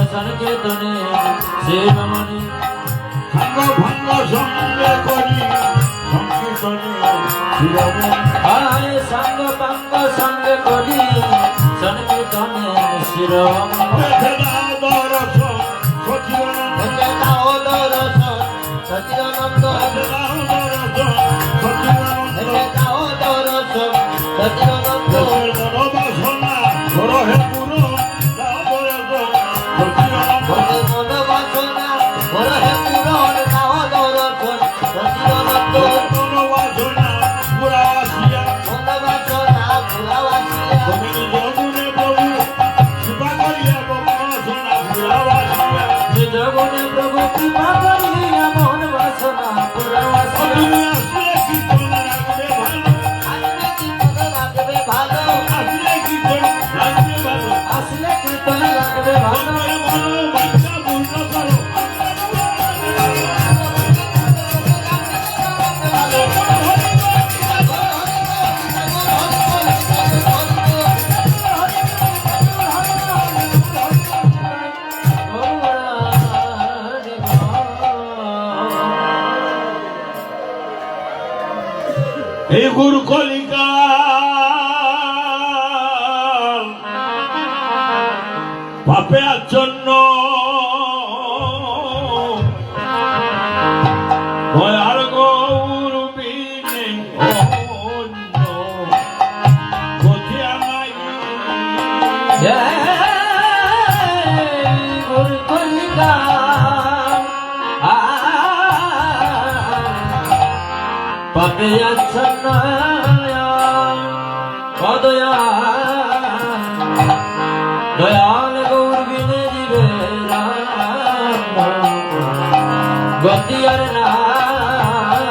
संकीर्तने शिवमणि संग भंग संगे करी संकीर्तने शिवमणि आए संग भंग संग करी संकीर्तने शिवमणि सचिदानंद प्रभु कृपा करिया मोहन वासना पूरा वासना আসলে কীর্তন লাগবে ভালো এই গুরু কলিকা পাপের জন্য দয়ার গৌর বিনে অন্য গতি আমায় গুরু কলিকা পাপে আচ্ছন্ন দয়া দয়াল গৌর বিনে জীবে গতি আর নাই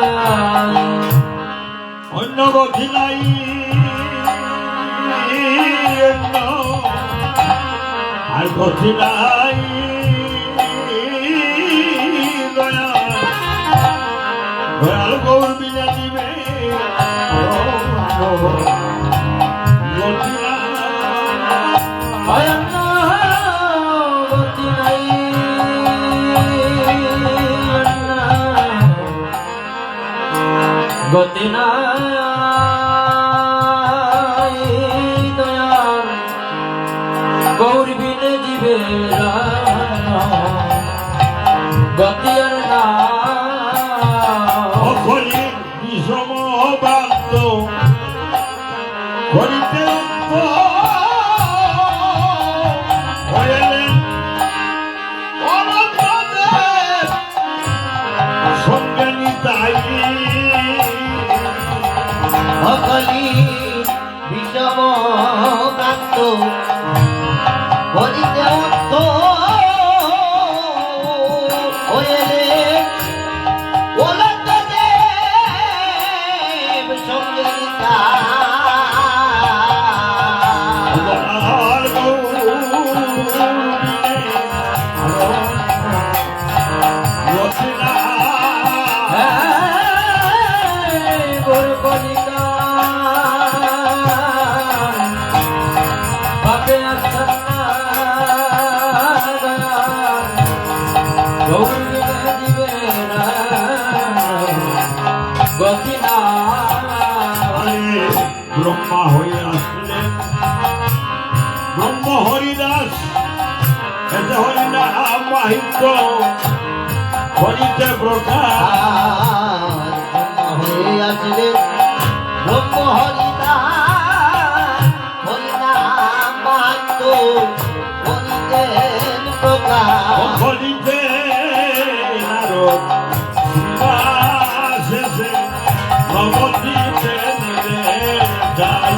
অন্য গতি নাই আর গতি নাই দয়াল গৌর বিনে দিবে গতি অন্য গতি নাই গতি নাই দয়াল গৌর বিনে জীবে গতি আর অখলি বিষম ভ্রান্ত করিতে হইলেন অনন্তদেব সঙ্গে নিতাই অকলি বিষম প্রান্ত বলিতে অর্থ হইলে অনন্তদেব সঙ্গে দয়াল গৌর গতি নাই গুরু কলিকা পাপে আচ্ছন্ন গৌর বিনে জীবে গতি নাই ব্রহ্মা হয়ে আসলেন ব্রহ্ম হরিদাস এতে হরিনাম মাহিত্য হরিতে প্রকাশ হয়ে আসলে ব্রহ্ম হরিদাস হরিনাম মাহাত্ম হরিদেব প্রকাশ হরিতে নারদ শিবাশেষে নবদ্বীপে নিলে যাই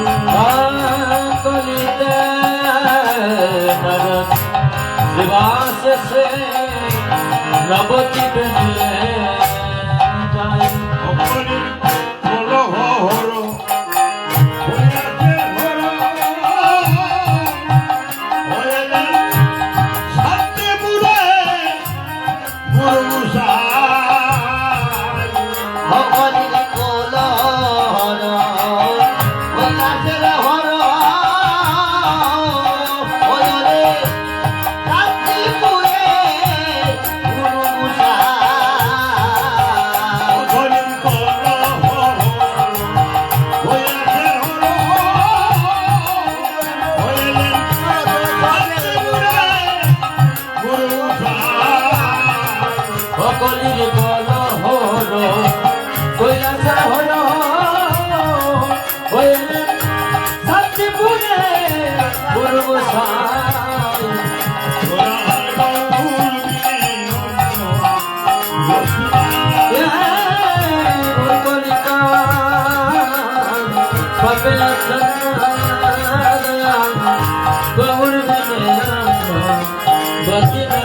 কলিতে নরদ শিবাশেষে নবদ্বীপে নিলে যাই অপরির কলহ হর হইয়াছে হর হইলেন শান্তিপুরে গুরু গোসাই ভগবানের কোল হর কৈলাসের হর পূর্ব সাই কলিকা পাবে গৌর বদিনা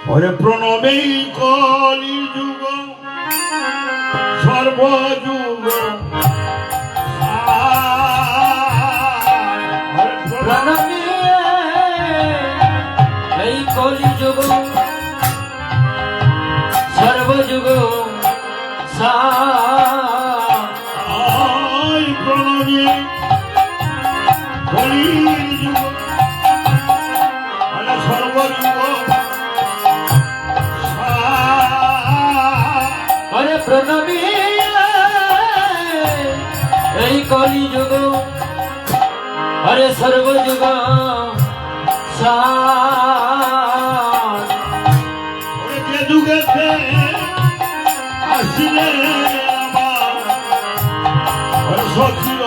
ওরে প্রণবে কলি যুগ সর্বযুগ প্রণমী এই কলিযুগ সর্বযুগ প্রণবে কলি যুগ সর্বযুগ আরে প্রণমী এই কলিযুগ আরে সর্বযুগ যে যুগেতে আসিলে আমার সখির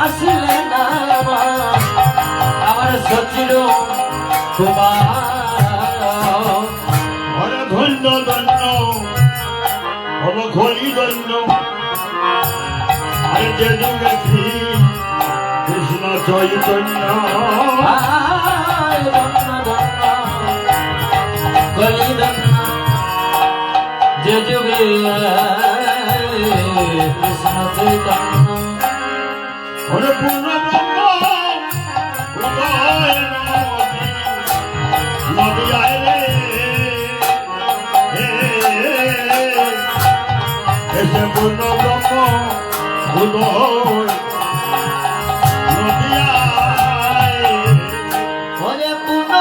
আসলে না আমার সচির কুমার ধন্য ধন্য হব খলি ধন্য আরে যে যুগে কৃষ্ণ চৈতন্য যে যুগে কৃষ্ণ চৈতন্য ওরে পূর্ণ ব্রহ্ম উদয় নদী আইলে এসে পূর্ণ ব্রহ্ম উদয় নদী আইলে ওরে পূর্ণ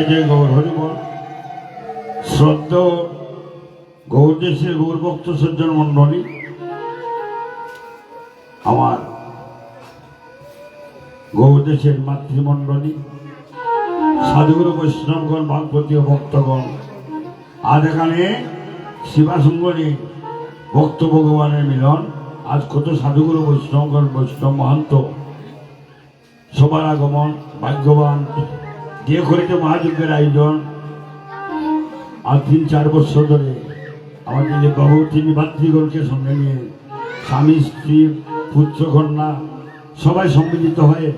জয় জয় গৌর হরিবল। শ্রদ্ধেয় গৌরদেশের গৌরভক্ত সজ্জন মণ্ডলী, আমার গৌরদেশের মাতৃমণ্ডলী, সাধুগুরু বৈষ্ণবগণ, ভাগবতী ভক্তগণ, আজ এখানে শিবাসঙ্গনী ভক্ত ভগবানের মিলন। আজ কত সাধুগুরু বৈষ্ণবগণ, বৈষ্ণব মহান্ত সবার আগমন, ভাগ্যবান। যে করিতে মহাযজ্ঞের আয়োজন আর 3-4 বছর ধরে আমাদের যে বাবু, তিনি ভাতৃগণকে সঙ্গে নিয়ে স্বামী, স্ত্রী, পুত্র, কন্যা সবাই সম্মিলিত হয়ে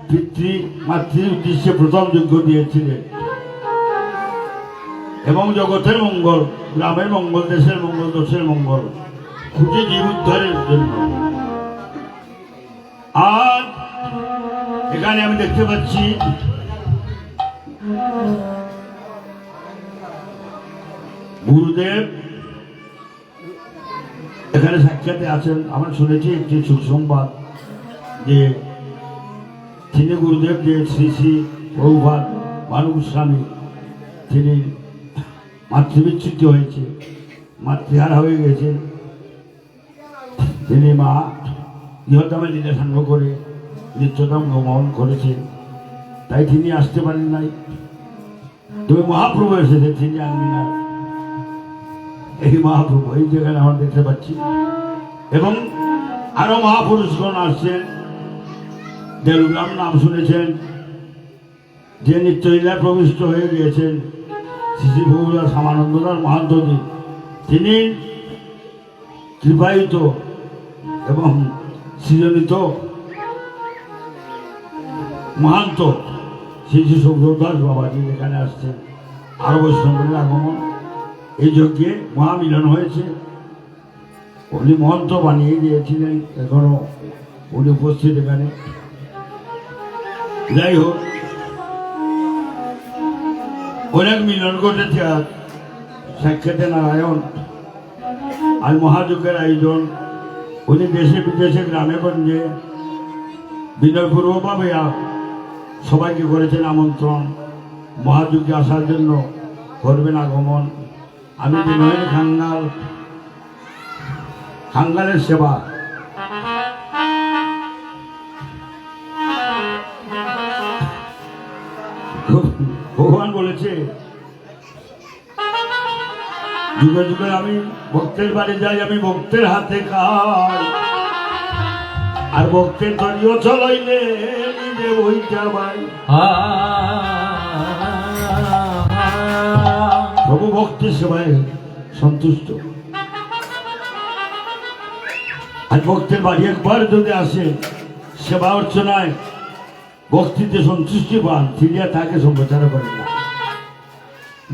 পিতৃ মাতৃর উদ্দেশ্যে প্রথম যজ্ঞ দিয়েছিলেন এবং জগতের মঙ্গল, গ্রামের মঙ্গল, দেশের মঙ্গল, দেশের মঙ্গল খুঁজে জীব উদ্ধারের জন্য। আর এখানে আমি দেখতে পাচ্ছি গুরুদেব এখানে সাক্ষাতে আছেন। আমরা শুনেছি একটি সুসংবাদ যে তিনি গুরুদেব, যে শ্রী শ্রী প্রভুপাদ ভানু গোস্বামী, তিনি মাতৃবিচ্যুতি হয়েছে, মাতৃহারা হয়ে গেছে। তিনি মা ইহতামে লীলা সাঙ্গ করে নিত্যতম গমন করেছে, তাই তিনি আসতে পারেন নাই। তবে মহাপ্রভু এসেছে, তিনি আনবি না। এই মহাপ্রভু এই জায়গায় আমরা দেখতে পাচ্ছি এবং আরো মহাপুরুষগণ আসছেন। দেবগ্রাম নাম শুনেছেন, যে নিত্যলীলায় প্রবিষ্ট হয়ে গিয়েছেন শ্রী বহুদাস শ্যামানন্দদাস মহান্তজি, তিনি কৃপায়িত এবং সৃজনিত মহান্ত শ্রী শ্রী সুব্রতদাস বাবাজি এখানে আসছেন। আরো বৈষ্ণবের আগমন, এই যজ্ঞে মহামিলন হয়েছে। উনি মহন্ত বানিয়ে দিয়েছিলেন, এখনো উনি উপস্থিত এখানে। যাই হোক, অনেক মিলন ঘটেছে। আজ সাক্ষাতে নারায়ণ, আজ মহাযজ্ঞের আয়োজন। উনি দেশে বিদেশে গ্রামে গঞ্জে বিনয়পূর্বকভাবে সবাইকে করেছেন আমন্ত্রণ, মহাযজ্ঞে আসার জন্য করবেন আগমন। আমি বিনয়ের খাঙ্গালের সেবা ভগবান বলেছে, যুগে যুগে আমি ভক্তের বাড়ি যাই, আমি ভক্তের হাতে খাই, আর ভক্তের তরিও চলাইলে নিজে বইটা ভাই। প্রভু ভক্তির সেবায় সন্তুষ্ট। আর ভক্তের বাড়ি একবার যদি আসে, সেবা অর্চনায় ভক্তিতে সন্তুষ্টি পান, তিনি আর তাকে সম্প্রচার করেন না,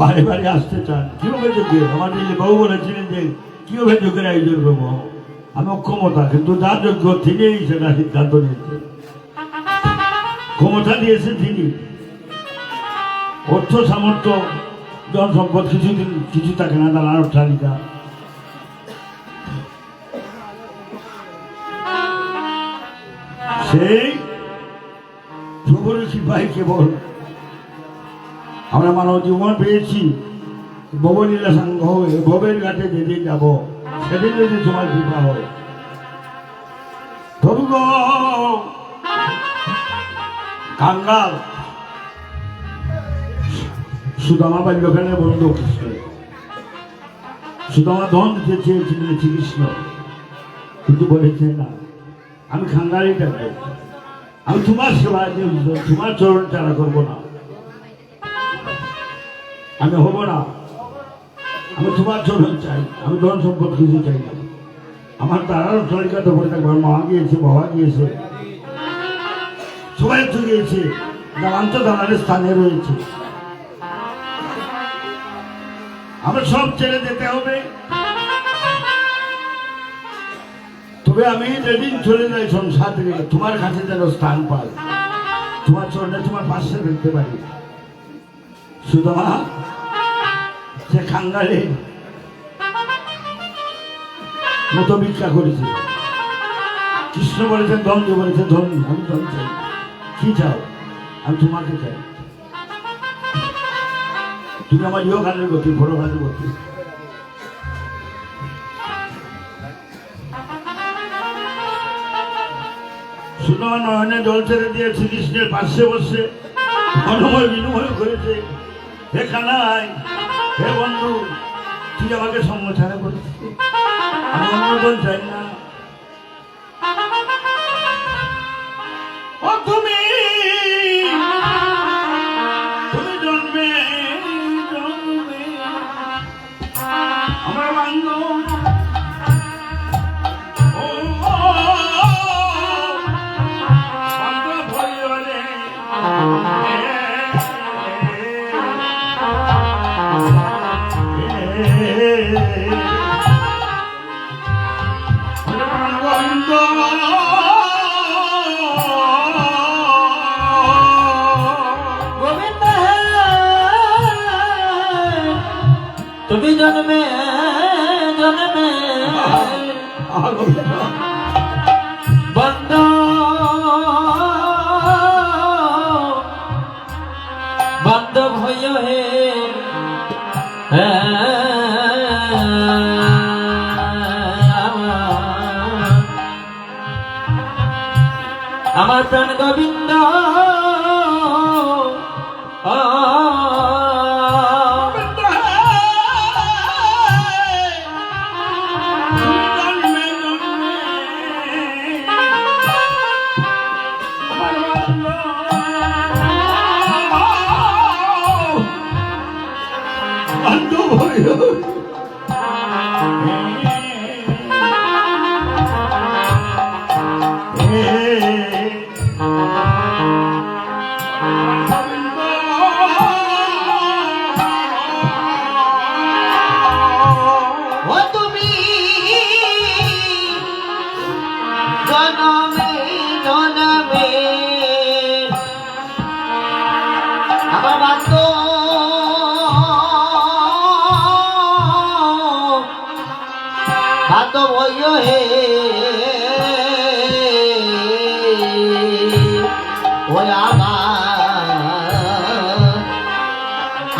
বাড়ি বাড়ি আসতে চান। কিভাবে যোগ্য? আমাদের বাবু বলেছিলেন যে কিভাবে যোগ্যের আয়োজন করবো, আমি অক্ষমতা, কিন্তু যার যোগ্য তিনি সেটা সিদ্ধান্ত নিয়েছেন, ক্ষমতা দিয়েছে তিনি। অর্থ সামর্থ্য জন সম্পদ কিছু থাকে না, দালান অট্টালিকা। সেই প্রভুর কৃপায় কেবল আমরা মানব জীবন পেয়েছি। ভবলীলা সাঙ্গ হয়ে ভবের ঘাটে যেদিন যাব, সেদিন যদি তোমার কৃপা হয়। তবু গো কাঙ্গাল সুদামা বাল্যকালে বন্ধু কৃষ্ণ, সুদামা ধন দিতে চেয়েছিলেন শ্রীকৃষ্ণ, কিন্তু বলেছে না, আমি খাঙ্গালই থাকবো, আমি তোমার সেবা, তোমার চরণ চারা করবো না, আমি হব না, আমি তোমার চরণ চাই, আমি ধন সম্পদ কিছু চাই না। আমার তারার তরিকাতে পড়ে থাকবো, মা গিয়েছে, বাবা গিয়েছে, সবাই তো গিয়েছে, দালান তো দালানের স্থানে রয়েছে, আমার সব ছেড়ে যেতে হবে। তবে আমি যেদিন চলে যাই সংসার থেকে, তোমার কাছে যেন স্থান পাই, তোমার চরণে তোমার পাশে দেখতে পারি। সুদামা সে খাঙ্গালে মতো ভিক্ষা করেছে। কৃষ্ণ বলেছেন ধন, যে বলেছে ধন, আমি ধন চাই। কি চাও? আমি তোমাকে চাই। তুমি আমার ইহকালের গতি পরকালের গতি। শুনো, নয়নে জল ছেড়ে দিয়ে শ্রীকৃষ্ণের পাশে বসে অনুময় বিনিময় করেছে, হে কানাই, হে বন্ধু, তুই আমাকে সঙ্গ ছাড়া করেছিস, আমি অন্যজন চাই না। ও তুমি জন্মে জন্মে আমার বান্ধব, ও বান্ধব হইও রে, গোবিন্দ হে, তুমি জন্মে জন্মে বন্ধ বান্ধব হইও হে, আমার প্রাণ গোবিন্দ, ও তুমি জনমে জনমে আমার বান্ধব বান্ধব হইও হে, ওই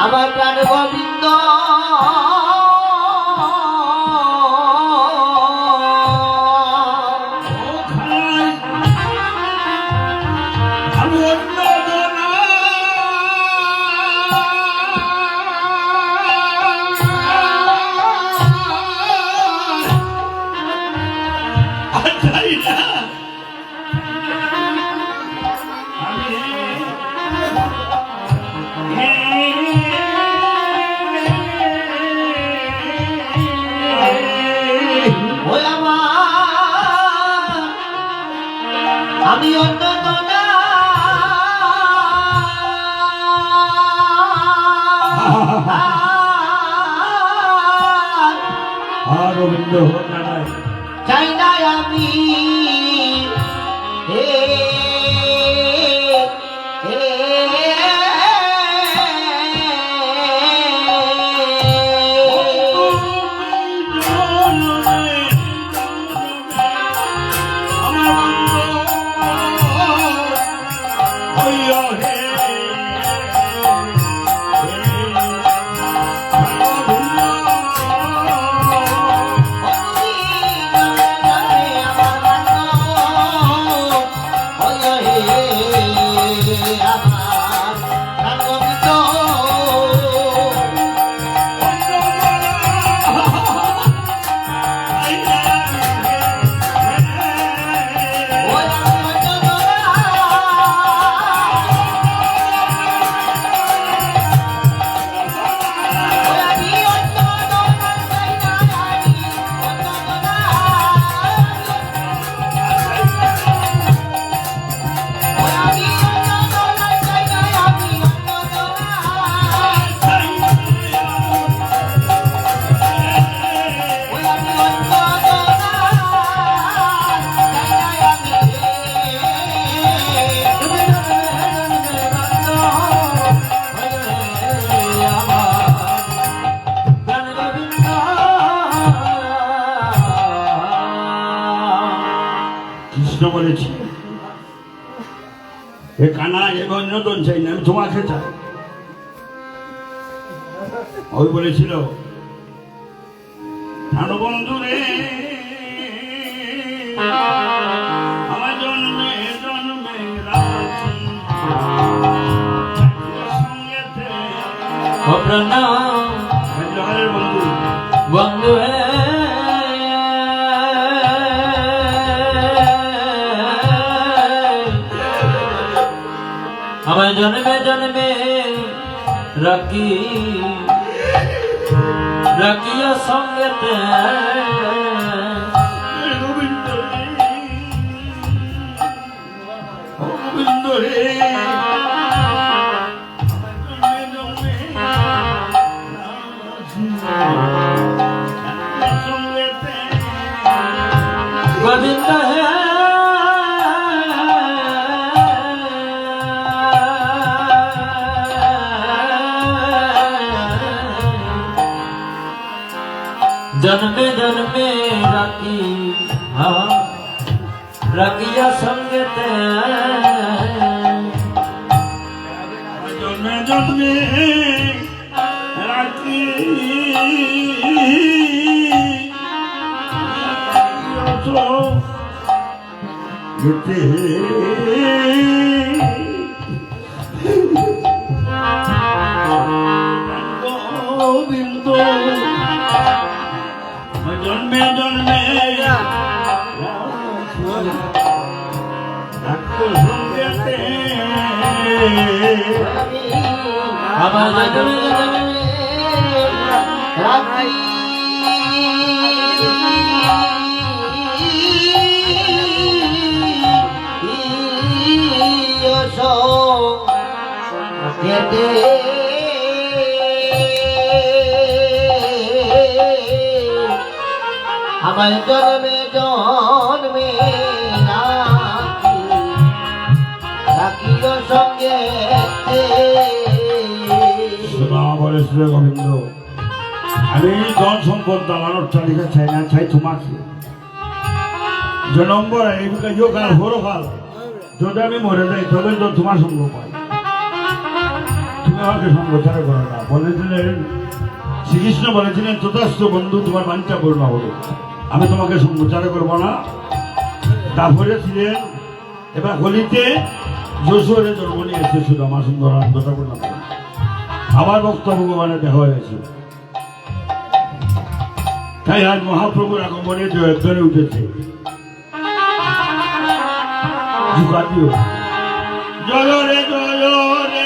আমার প্রাণ গোবিন্দ, আমি অন্য চাই না, ওই আমি অন্য না রবীন্দ্র জানাই চাই না আমি, হে কৃষ্ণ বলেছি, হে কানা, এ অন্যজন চাই না, আমি তোমাকে চাই। ওই বলেছিল বন্ধু রে আমার জন্মে জন্মে জহরের বন্ধু বন্ধু হে আমার জন্মে জন্মে রাখি রাখিয়া সঙ্গেতে গোবিন্দ গোবিন্দ রে গোবিন্দ হে जन्मे जन्मे राखी हाँ राखिया संगते जन्मे जन्मे राखी गोविंद जन्मे जन्मे हमारे जन्मे जन्मे राखी सो कहते আমার জন্মে জন্মে রাখি রাখিও সঙ্গে বলেছিল গোবিন্দ আমি ধন সম্পদ দালানোর তালিকা চাই না, চাই তোমাকে যে নম্বর এই কাল হরো কাল যদি আমি মরে যাই তবে তো তোমার সঙ্গ পাই, তুমি আমাকে সঙ্গ ছাড়া করো না। বলেছিলেন শ্রীকৃষ্ণ বলেছিলেন তথাস্থ বন্ধু তোমার বাঞ্ছা পূর্ণ হলো, আমি তোমাকে সঙ্গচার করবো না। তারপরে ছিলেন এবার হোলিতে যশোরে জন্ম নিয়েছে শুধু আমার সুন্দর আত্মতা করলাম, আবার বক্তব্য ভগবানের দেখা হয়েছে। তাই আজ মহাপ্রভুর আগমনে জয়ধ্বনি উঠেছে যুগাদিও জয় রে জয় রে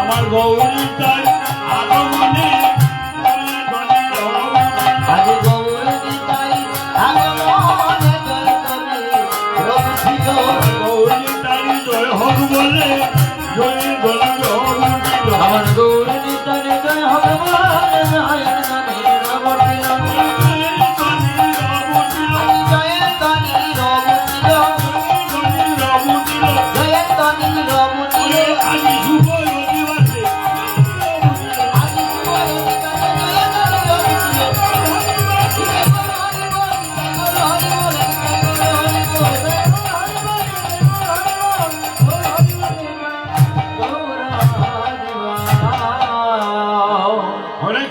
আমার গৌরী তাই আগমনে আজ গৌরী তাই আগমনে গৌরী তাই জয় হোক বলে জয় গলা আমার গৌরী তাই জয় হবে বলে জয়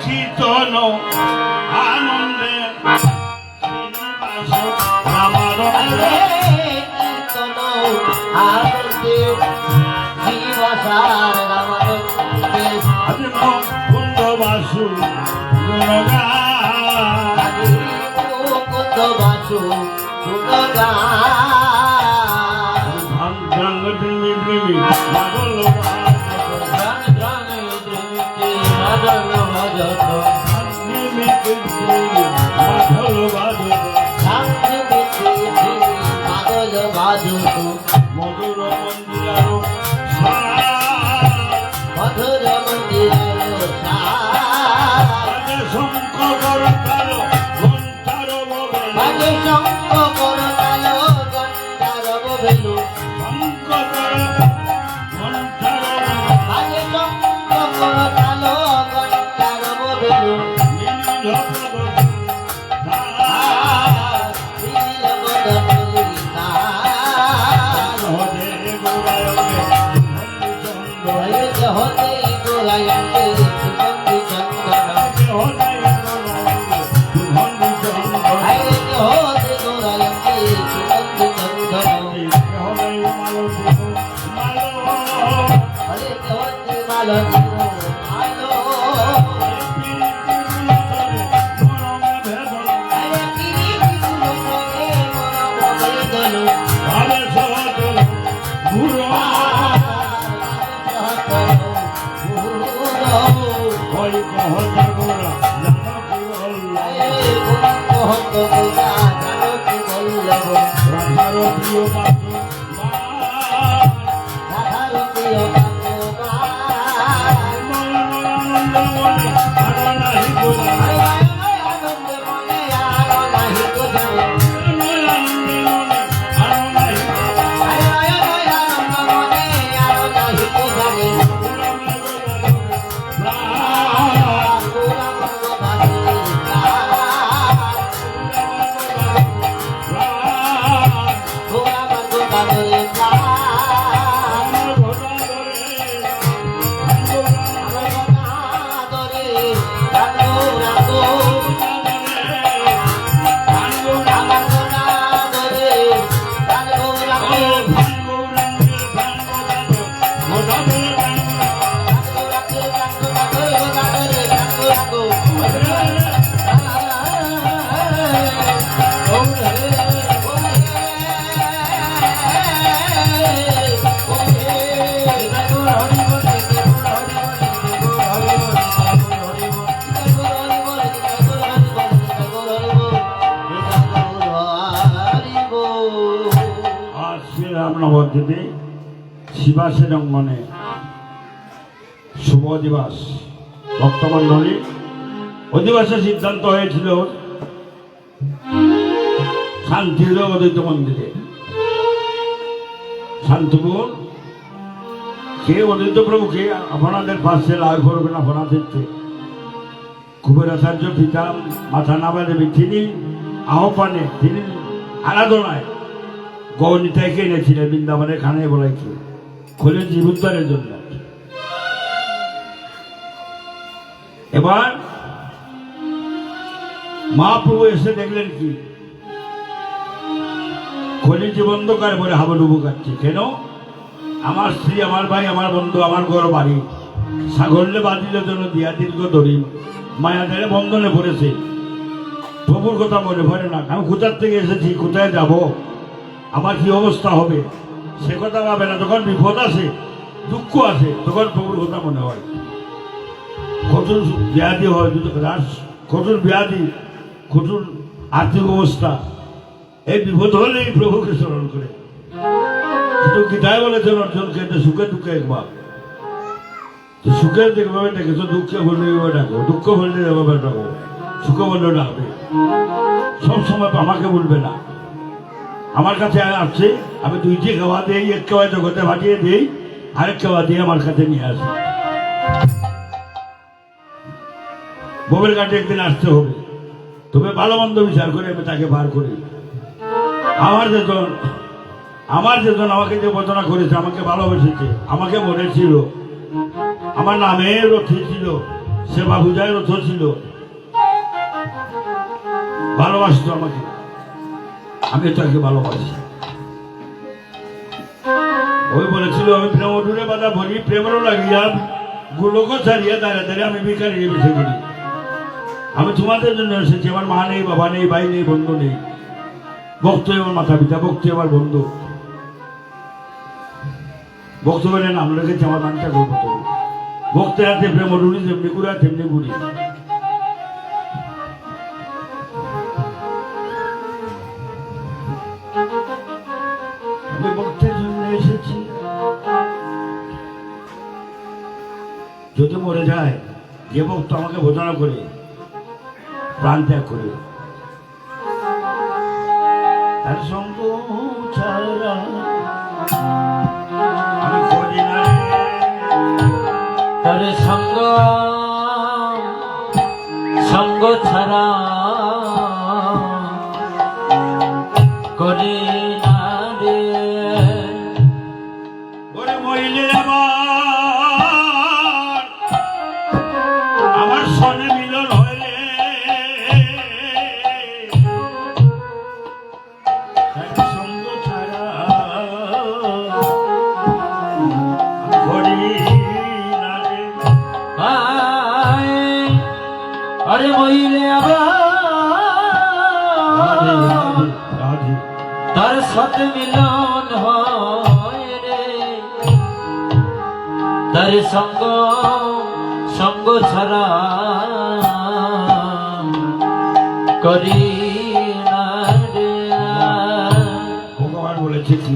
কীর্তন আনন্দে আমার কুন্দবাসু বাসু মাধল বাদল নবদ্বীপে শিবাসের অঙ্গনে শুভ দিবস ভক্তমণ্ডলী অধিবাসের সিদ্ধান্ত হয়েছিল শান্তির অদ্বৈত মন্দিরে। শান্তিপুর কে অদ্বৈত প্রভুকে আপনাদের পাশে লাভ করবেন আপনাদেরকে কুবেরাচার্য পিতা মাথা নামা দেবী তিনি আহ্বানে তিনি আরাধনায় গৌনিতাইকে এনেছিলেন বৃন্দাবনে খানে বলাইকে খোলে জীবুদ্ধারের জন্য। এবার মহাপ্রভু এসে দেখলেন কি খোলে জীবন্ধকার বলে হাবুডুবু কাটছে। কেন? আমার স্ত্রী, আমার ভাই, আমার বন্ধু, আমার ঘর বাড়ি সাগরলে বাঁধিলে জন্য দিয়া দীর্ঘ ধরি মায়াদের বন্ধনে পড়েছে। প্রভুর কথা মনে পড়ে না। আমি কোথার থেকে এসেছি, কোথায় যাব, আমার কি অবস্থা হবে সে কথা ভাবে না। যখন বিপদ আছে, দুঃখ আছে, তখন প্রভুর কথা মনে হয়। কঠোর ব্যাধি হয়, কঠোর ব্যাধি, কঠোর আর্থিক অবস্থা, এই বিপদ হলেই প্রভুকে স্মরণ করে। কিন্তু গীতায় বলেছেন অর্জুনকে সুখে দুঃখে একবার, সুখের দেখভাবে ডেকেছো, দুঃখে বললে ডাকো, দুঃখ বললে এভাবে ডাকো, সুখে বললে ডাকবে। সবসময় আমাকে বলবে না। আমার কাছে আসছে, আমি দুইটি খাওয়া দিই, এক খাওয়া জগতে ভাটিয়ে দিই, আরেক খাওয়া দিয়ে আমার কাছে নিয়ে আসি। বউয়ের কাছে একদিন আসতে হবে, তবে ভালো মন্দ বিচার করে আমি তাকে বার করি। আমার যেজন আমাকে যে বচনা করেছে, আমাকে ভালোবেসেছে, আমাকে বলেছিল, আমার নামে রথী ছিল, সেবা পূজায় রথ ছিল, ভালোবাসতো আমাকে, আমি তাকে ভালোবাসি। ওই বলেছিল আমি প্রেম ডুরে বাধা ভরি, প্রেমেরও লাগিয়া গুলোক ছাড়িয়া দাঁড়িয়ে দাঁড়িয়ে আমি ভিখারি বেছে করি। আমি তোমাদের জন্য এসেছি, আমার মা নেই, বাবা নেই, ভাই নেই, বন্ধু নেই। ভক্ত আমার মাতা পিতা, ভক্তি আমার বন্ধু। ভক্ত বলে নাম রেখেছে, আমার নামটা করবো। তো ভক্তের হাতে প্রেম ডুরি যেমনি গুড়া তেমনি গুড়ি। আমি ভক্তের জন্য এসেছি। যদি মরে যায়, যে ভক্ত আমাকে ভোজনা করে, প্রাণ ত্যাগ করে, তার সঙ্গ ছাড়া আমি করি না, তার সঙ্গ ছাড়া করি না রে। ওরে মরিলে আমার সনে মিলন হইলে, তার সঙ্গ ছাড়া করি না রে। আরে মইলে রাধে আবার রাধে রাধে। তার সাথে মিলন হয় রে, তার সঙ্গ সঙ্গ ছাড়া করি না রে। ভগবান বলেছে কি,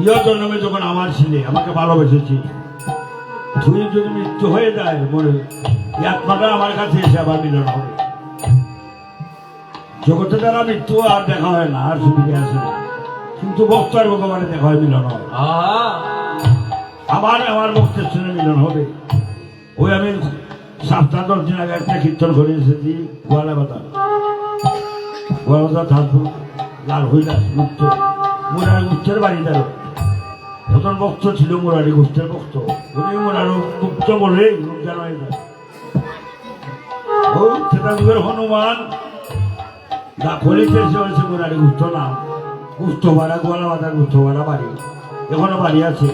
ইয় জন্মে যখন আমার ছিলে আমাকে ভালোবেসেছি, তুই যদি মৃত্যু হয়ে যায় মরে, এই আত্মাটা আমার কাছে এসে আবার মিলন হবে। জগতে দ্বারা মৃত্যু আর দেখা হয় না, আর ফিরে আসে না, কিন্তু ভক্ত আর ভগবানের দেখা হয়, মিলন হয়। আবার আমার ভক্তের সঙ্গে মিলন হবে। ওই আমি 7-10 দিন আগে একটা কীর্তন করে এসেছি, গোয়ালা বাতা থাকবো লাল হইলাস গুপ্ত, মুরারি গুপ্তের বাড়ি দ্বারা প্রথম ভক্ত ছিল, মুরারি গুপ্তের ভক্ত। উনি মুরারি গুপ্ত বলে লোক জানাই না। ও সেটা যুগের হনুমান বলেছে, সে হয়েছে মুরারি গুপ্ত নাম। গুপ্তপাড়া, গোয়ালা বাতা গুপ্তপাড়া বাড়ি, এখনো বাড়ি আছে।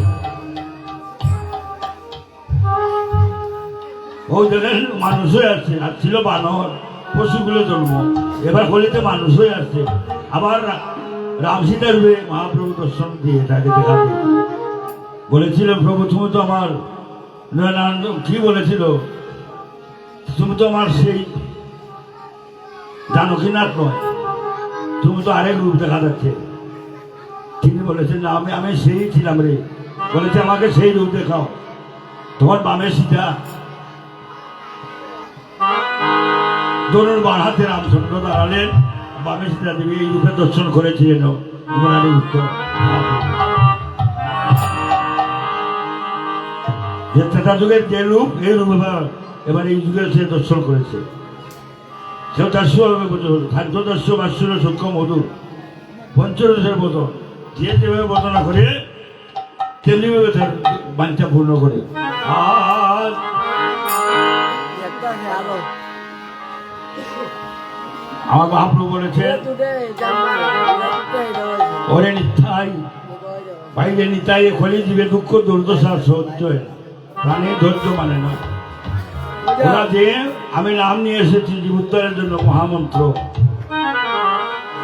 ওই দেখেন মানুষ হয়ে আসছে, আর ছিল বানর পশুগুলো জন্ম, এবার হলিতে মানুষ হয়ে আসছে। আবার রাম সীতা রূপে মহাপ্রভু দর্শন দিয়ে তাকে দেখাতে বলেছিল, প্রভু তুমি তো আমার নয়নানন্দ কি বলেছিল, তুমি তো আমার সেই জানকীনাথ নয়, তুমি তো আরেক রূপ দেখা যাচ্ছে। তিনি বলেছেন না, আমি সেই ছিলাম রে। বলেছে আমাকে সেই রূপ দেখাও। তোমার বামে সীতা, দোনোর বাঁ হাতে রামচন্দ্র দাঁড়ালেন, বামে সীতা দেবী এই রূপে দর্শন করেছিলেন মুরারি গুপ্ত। যে ত্রেতা যুগের যে রূপ, এই রূপ এবার এই যুগে সে দর্শন করেছে। সেও তার খাদ্যদর্শ বাৎসল্য সূক্ষ্ম মধুর পঞ্চরসের বোধন, যে যেভাবে বর্ণনা করে তেমনিভাবে তার বাঞ্ছা পূর্ণ করে। আর আমার মহাপ্রভু বলেছেন, ওরে নিতাই বাইরে নিতাই খলি জীবে দুঃখ দুর্দশা সহ্য হয় না, প্রাণের ধৈর্য মানে না। ওরা যে আমি নাম নিয়ে এসেছি জীবোদ্ধারের জন্য মহামন্ত্র,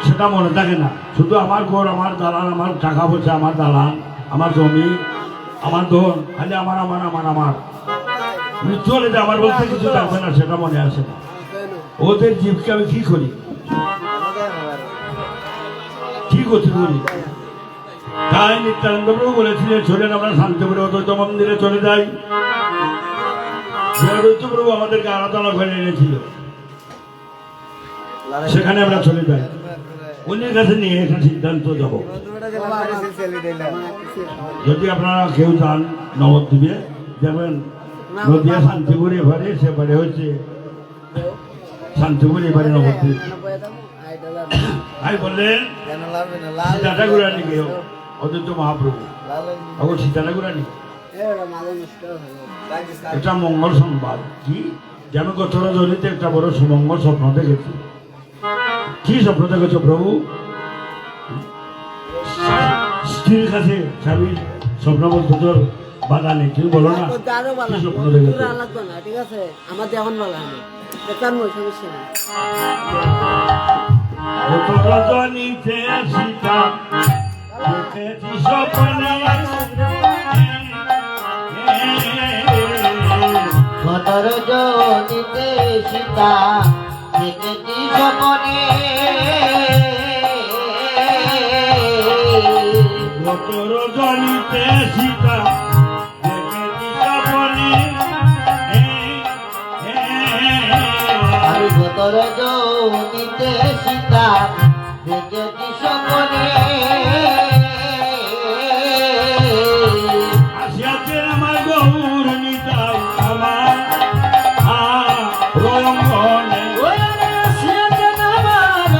সেটা মনে থাকে না। শুধু আমার ঘর, আমার দালান, আমার টাকা পয়সা, আমার দালান, আমার জমি, আমার ধন, খালি আমার আমার আমার আমার মৃত্যু হলে যে আমার বলতে কিছু থাকবে না, সেটা মনে আসে না। ওদের জীবকে আমি কি করি, কি গতি করি। তাই নিত্যানন্দ প্রভু বলেছিলেন, চলেন আমরা শান্তিপুরে অদ্বৈত মন্দিরে চলে যাই। অদ্বৈত প্রভু আমাদেরকে আরাধনা করে এনেছিল, সেখানে আমরা চলে যাই। অন্যের কাছে নিয়ে একটা সিদ্ধান্ত যাব। যদি আপনারা কেউ যান নবদ্বীপে, যাবেন নদিয়া শান্তিপুর, এবারে সেবারে হচ্ছে শান্তিপুর, এবারে নবদ্বীপ। তাই বললেন সীতাটা ঘুরা নিকে অদ্বৈত মহাপ্রভু, আবার সীতাটা ঘুরা নিকে। এটা মঙ্গল সংবাদ কি, যে আমি গত রজনীতে একটা বড় সুমঙ্গল স্বপ্ন দেখেছি। কি স্বপ্ন দেখেছ প্রভু? স্ত্রীর কাছে স্বামীর স্বপ্ন বলতে তোর বাধা নেই, তুমি বলো না কি স্বপ্ন দেখেছ? ঠিক আছে, আমার যেমন বলা হয় সমস্যা নেই। গত রজনীতে সীতা দেখেছি স্বপ্নে, গত রজনীতে সীতা দেখেছি স্বপ্নে, গত রজনীতে সীতা দেখেছি স্বপ্নে, আমি গত রজনীতে সীতা দেখেছি স্বপ্নে, আসিয়াছেন আমার গৌর নিতাই আমার রঙ্গনে, আসিয়াছেন আমার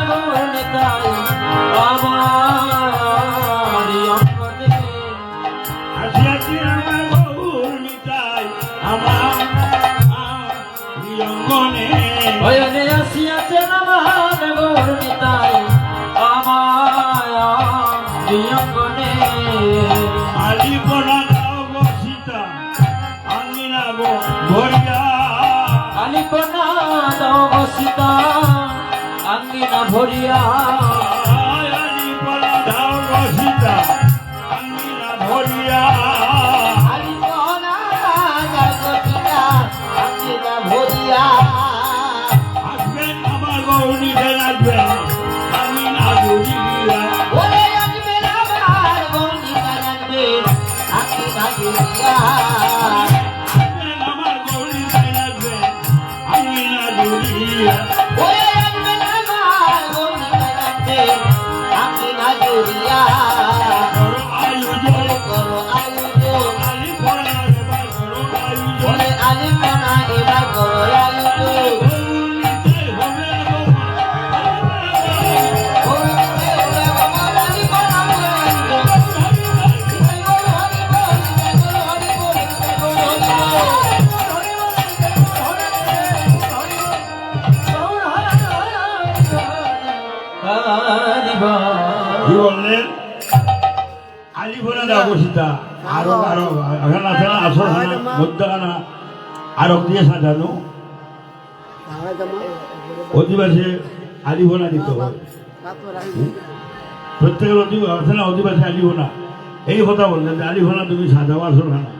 গৌর নিতাই আমার রঙ্গনে। আলিপনা দাও গো সীতা, আঙ্গিনা গো ভরিয়া, আলিপনা দাও ভরিয়া আলি পরা দাও রসিতা আঙ্গিনা ভরিয়া আলি পরা দাও রসিতা আঙ্গিনা ভরিয়া আসবেন আমার গৌরী আসবেন আঙ্গিনা জুড়িয়া ওরে আসবেন আমার গৌরী আসবেন আঙ্গিনা জুড়িয়া আসবেন আমার গৌরী আসবেন আঙ্গিনা জুড়িয়া ওরে আসবেন আমার গৌরী আসবেন আঙ্গিনা জুড়িয়া করো আয়োজন করো আয়োজন আলি পরা এবার করো আয়োজন ওরে আলি পরা এবার করো আয়োজন কি বললেন আলি ভরা দাও বসিতা আরো আরো এখানে আছে না আসর খানা মধ্যখানা আরো দিয়ে সাজানো অধিবাসী আলি ভরা দিতে হয় প্রত্যেকের আছে না অধিবাসী আলি ভোনা এই কথা বললেন যে আলি ভোনা তুমি সাজাও আসর খানা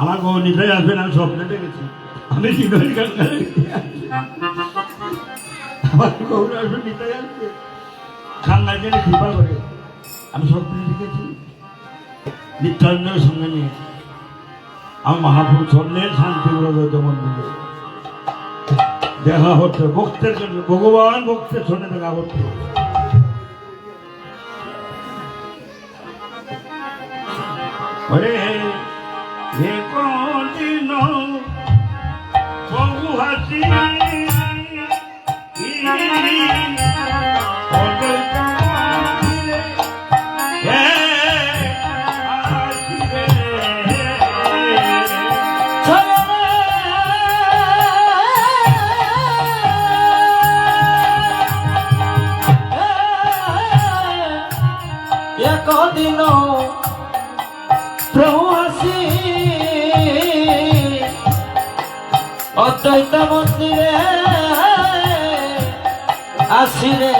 আমার গো নিতাই আসবেন আমি স্বপ্নে দেখেছি আমি জীবন আমার গৌর আসবেন নিতাই আসবে খান্নায় জেনে কৃপা করে আমি স্বপ্নে দেখেছি নিত্যান্নের সঙ্গে নিয়ে আমার মহাপুরুষ চললেন শান্তিব্রত মন্দিরে দেখা হচ্ছে ভক্তের জন্য ভগবান ভক্তের সঙ্গে দেখা হচ্ছে ওরে হে কোনদিন বহু হাসি একদিন প্রভু আসি অদ্বৈত মন্দিরে আসিরে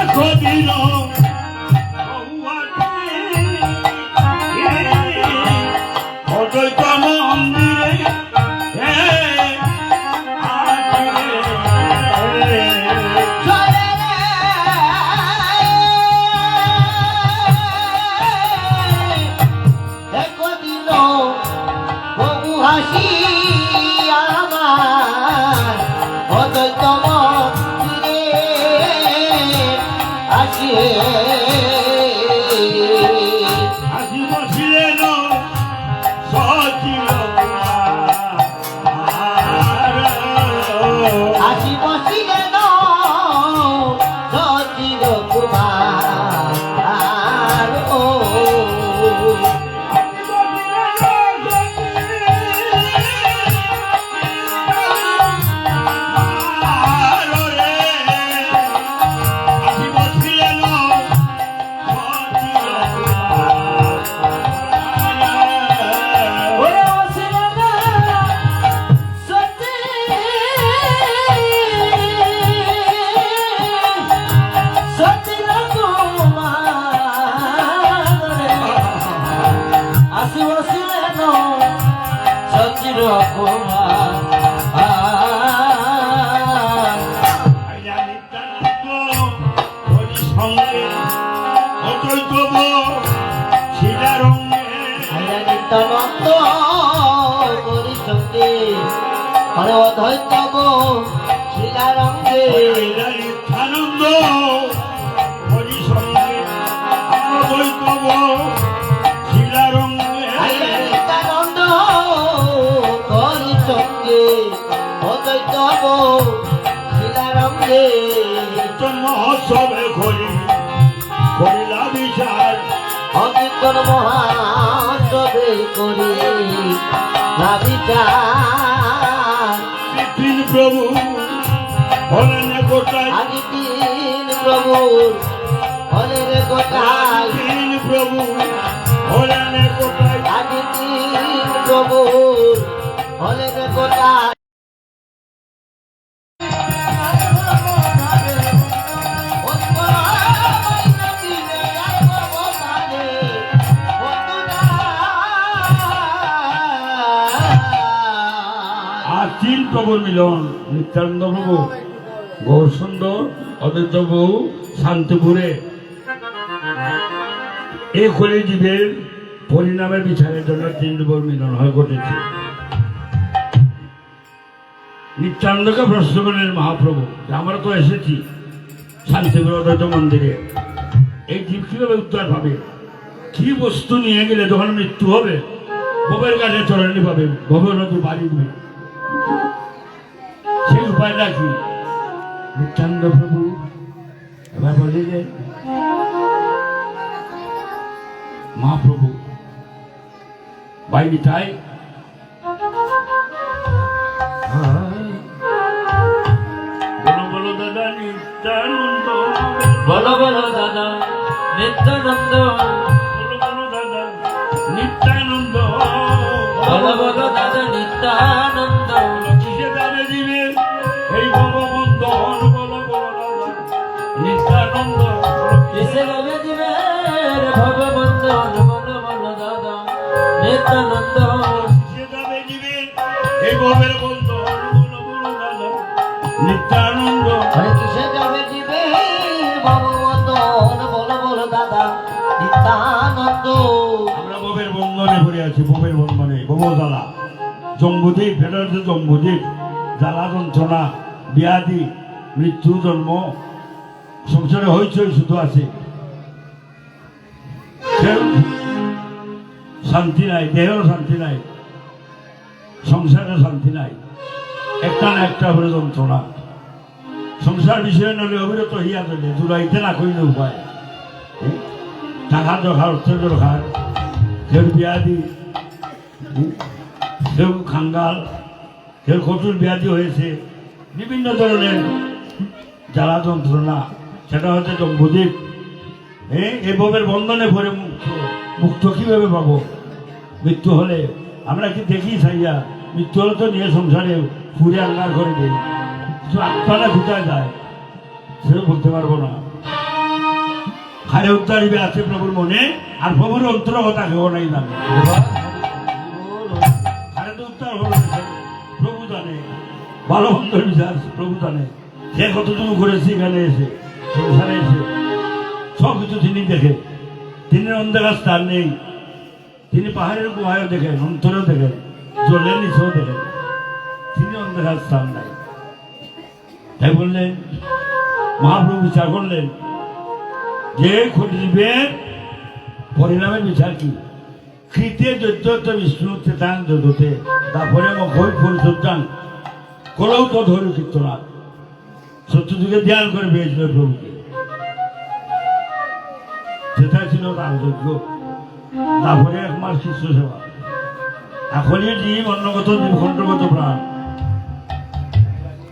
একদিন অদ্বৈত মন্দিরে হাসি আমার অদ্বৈত মন্দিরে আসিয়ে আসি বসিলেন সচিব আসি বসিলেন সচিব কুমার ও নিত্যানন্দ করি সঙ্গে হরে অদ্বৈতব শিলারঙ্গে নিত্যানন্দ হরি সঙ্গে অদ্বৈতব শিলারঙ্গে নিত্যানন্দ করি সঙ্গে অদ্বৈতব শিলারঙ্গে মহোৎসবে করিলা বিচার অকীর্তন মহাসবে করি না বিচার তিন প্রভু হলেন গোটাই আদি তিন প্রভু হলেন গোটাই তিন প্রভু হলেন গোটাই আদি তিন প্রভু হলেন গোটাই তিন প্রভুর মিলন, নিত্যানন্দ প্রভু, গৌর সুন্দর, অদ্বৈত প্রভু শান্তিপুরে এই কলি জীবের পরিণামের বিচারের জন্য তিন প্রভুর মিলন হয়ে ঘটেছে। নিত্যানন্দকে প্রশ্ন করলেন মহাপ্রভু, আমরা তো এসেছি শান্তিপুর অদ্বৈত মন্দিরে, এই জীব কিভাবে উদ্ধার পাবে? কি বস্তু নিয়ে গেলে যখন মৃত্যু হবে ভবের কাছে চরণী পাবে, ভবের নদী বাড়ি দিবে, সেই উপায়টা কি? নিত্যানন্দ প্রভু এবার বলিলেন, মহাপ্রভু বাইনি তাই বলো বলো দাদা নিত্যানন্দ, বলো বলো দাদা নিত্যানন্দ, বলো বলো দাদা নিত্যানন্দ, বলো বলো দাদা নিত্যানন্দ, কিসে দামে দিবে এই ভগবন্ধন, বলো বলো দাদা নিত্যানন্দ, কিসে ভাবে দিবে রে ভগবন্ধন, বলো বলো দাদা নিত্যানন্দ, কিসে দামে দিবে এই ভবের বন্ধন, বলো বলো দাদা নিত্যানন্দ। আরে কিসে যাবে দিবে ভগবন্ধন, বলো বলো দাদা নিত্যানন্দ। আমরা ভবের বন্ধনে পড়ে আছি, ভবের বন্ধনে, ভবজ্বালা, জম্বুদ্বীপ, এটা হচ্ছে জম্বুদ্বীপ, জ্বালা যন্ত্রণা, ব্যাধি, মৃত্যু, জন্ম, সংসারে হইচই শুধু আছে, কেউ শান্তি নাই, দেহেরও শান্তি নাই, সংসারে শান্তি নাই, একটা না একটা করে যন্ত্রণা। সংসার বিষয় নলে অবিরত হইয়া চলে, জুড়াইতে না কইলে উপায়, টাকা দরকার, অর্থের দরকার, কেউ ব্যাধি, কেউ খাঙ্গাল, কেউ কঠোর ব্যাধি হয়েছে, বিভিন্ন ধরনের জ্বালা যন্ত্রণা, সেটা হচ্ছে জম্বুদ্বীপ। এই ভবের বন্ধনে পড়ে মুক্ত, মুক্ত কিভাবে পাবো? মৃত্যু হলে আমরা কি দেখি চাইয়া, মৃত্যু হলে তো নিয়ে সংসারে ফুরে আঙ্গার করে দিই, কিছু আত্মারা ঘুটায় যায়, সেটা বলতে পারবো না। খারে উদ্ধারিবে আছে প্রভুর মনে, আর প্রভুর অন্তরকথা কেউ নাই জানে। খারে তো উদ্ধার হলো না, প্রভু জানে, ভালো মন্দ বিচার প্রভু জানে, সে কতটুকু করেছে এখানে এসে, সংসারে এসে সব কিছু তিনি দেখে। তিনি অন্ধকার স্থান নেই, তিনি পাহাড়ের গুহায়ও দেখেন, অন্তরেও দেখেন, জলের নিচেও দেখেন, তিনি অন্ধকার স্থান নাই। তাই বললেন, মহাপ্রভু বিচার করলেন যে খলিবের পরিণামের বিচার কি? কৃতে দৈত্য বিষ্ণু চেতান দোতে, তারপরে মখই পরিচর্যান কলেও তো ধরে কীর্তনাথ সত্যযুগে ধ্যান করে পেয়েছিল প্রভুকে, সেটা ছিল তার যোগ্য। তারপরে 1 মাস কৃষ্ণ সেবা, এখনই জীব অন্নগত জীব খণ্ডগত প্রাণ,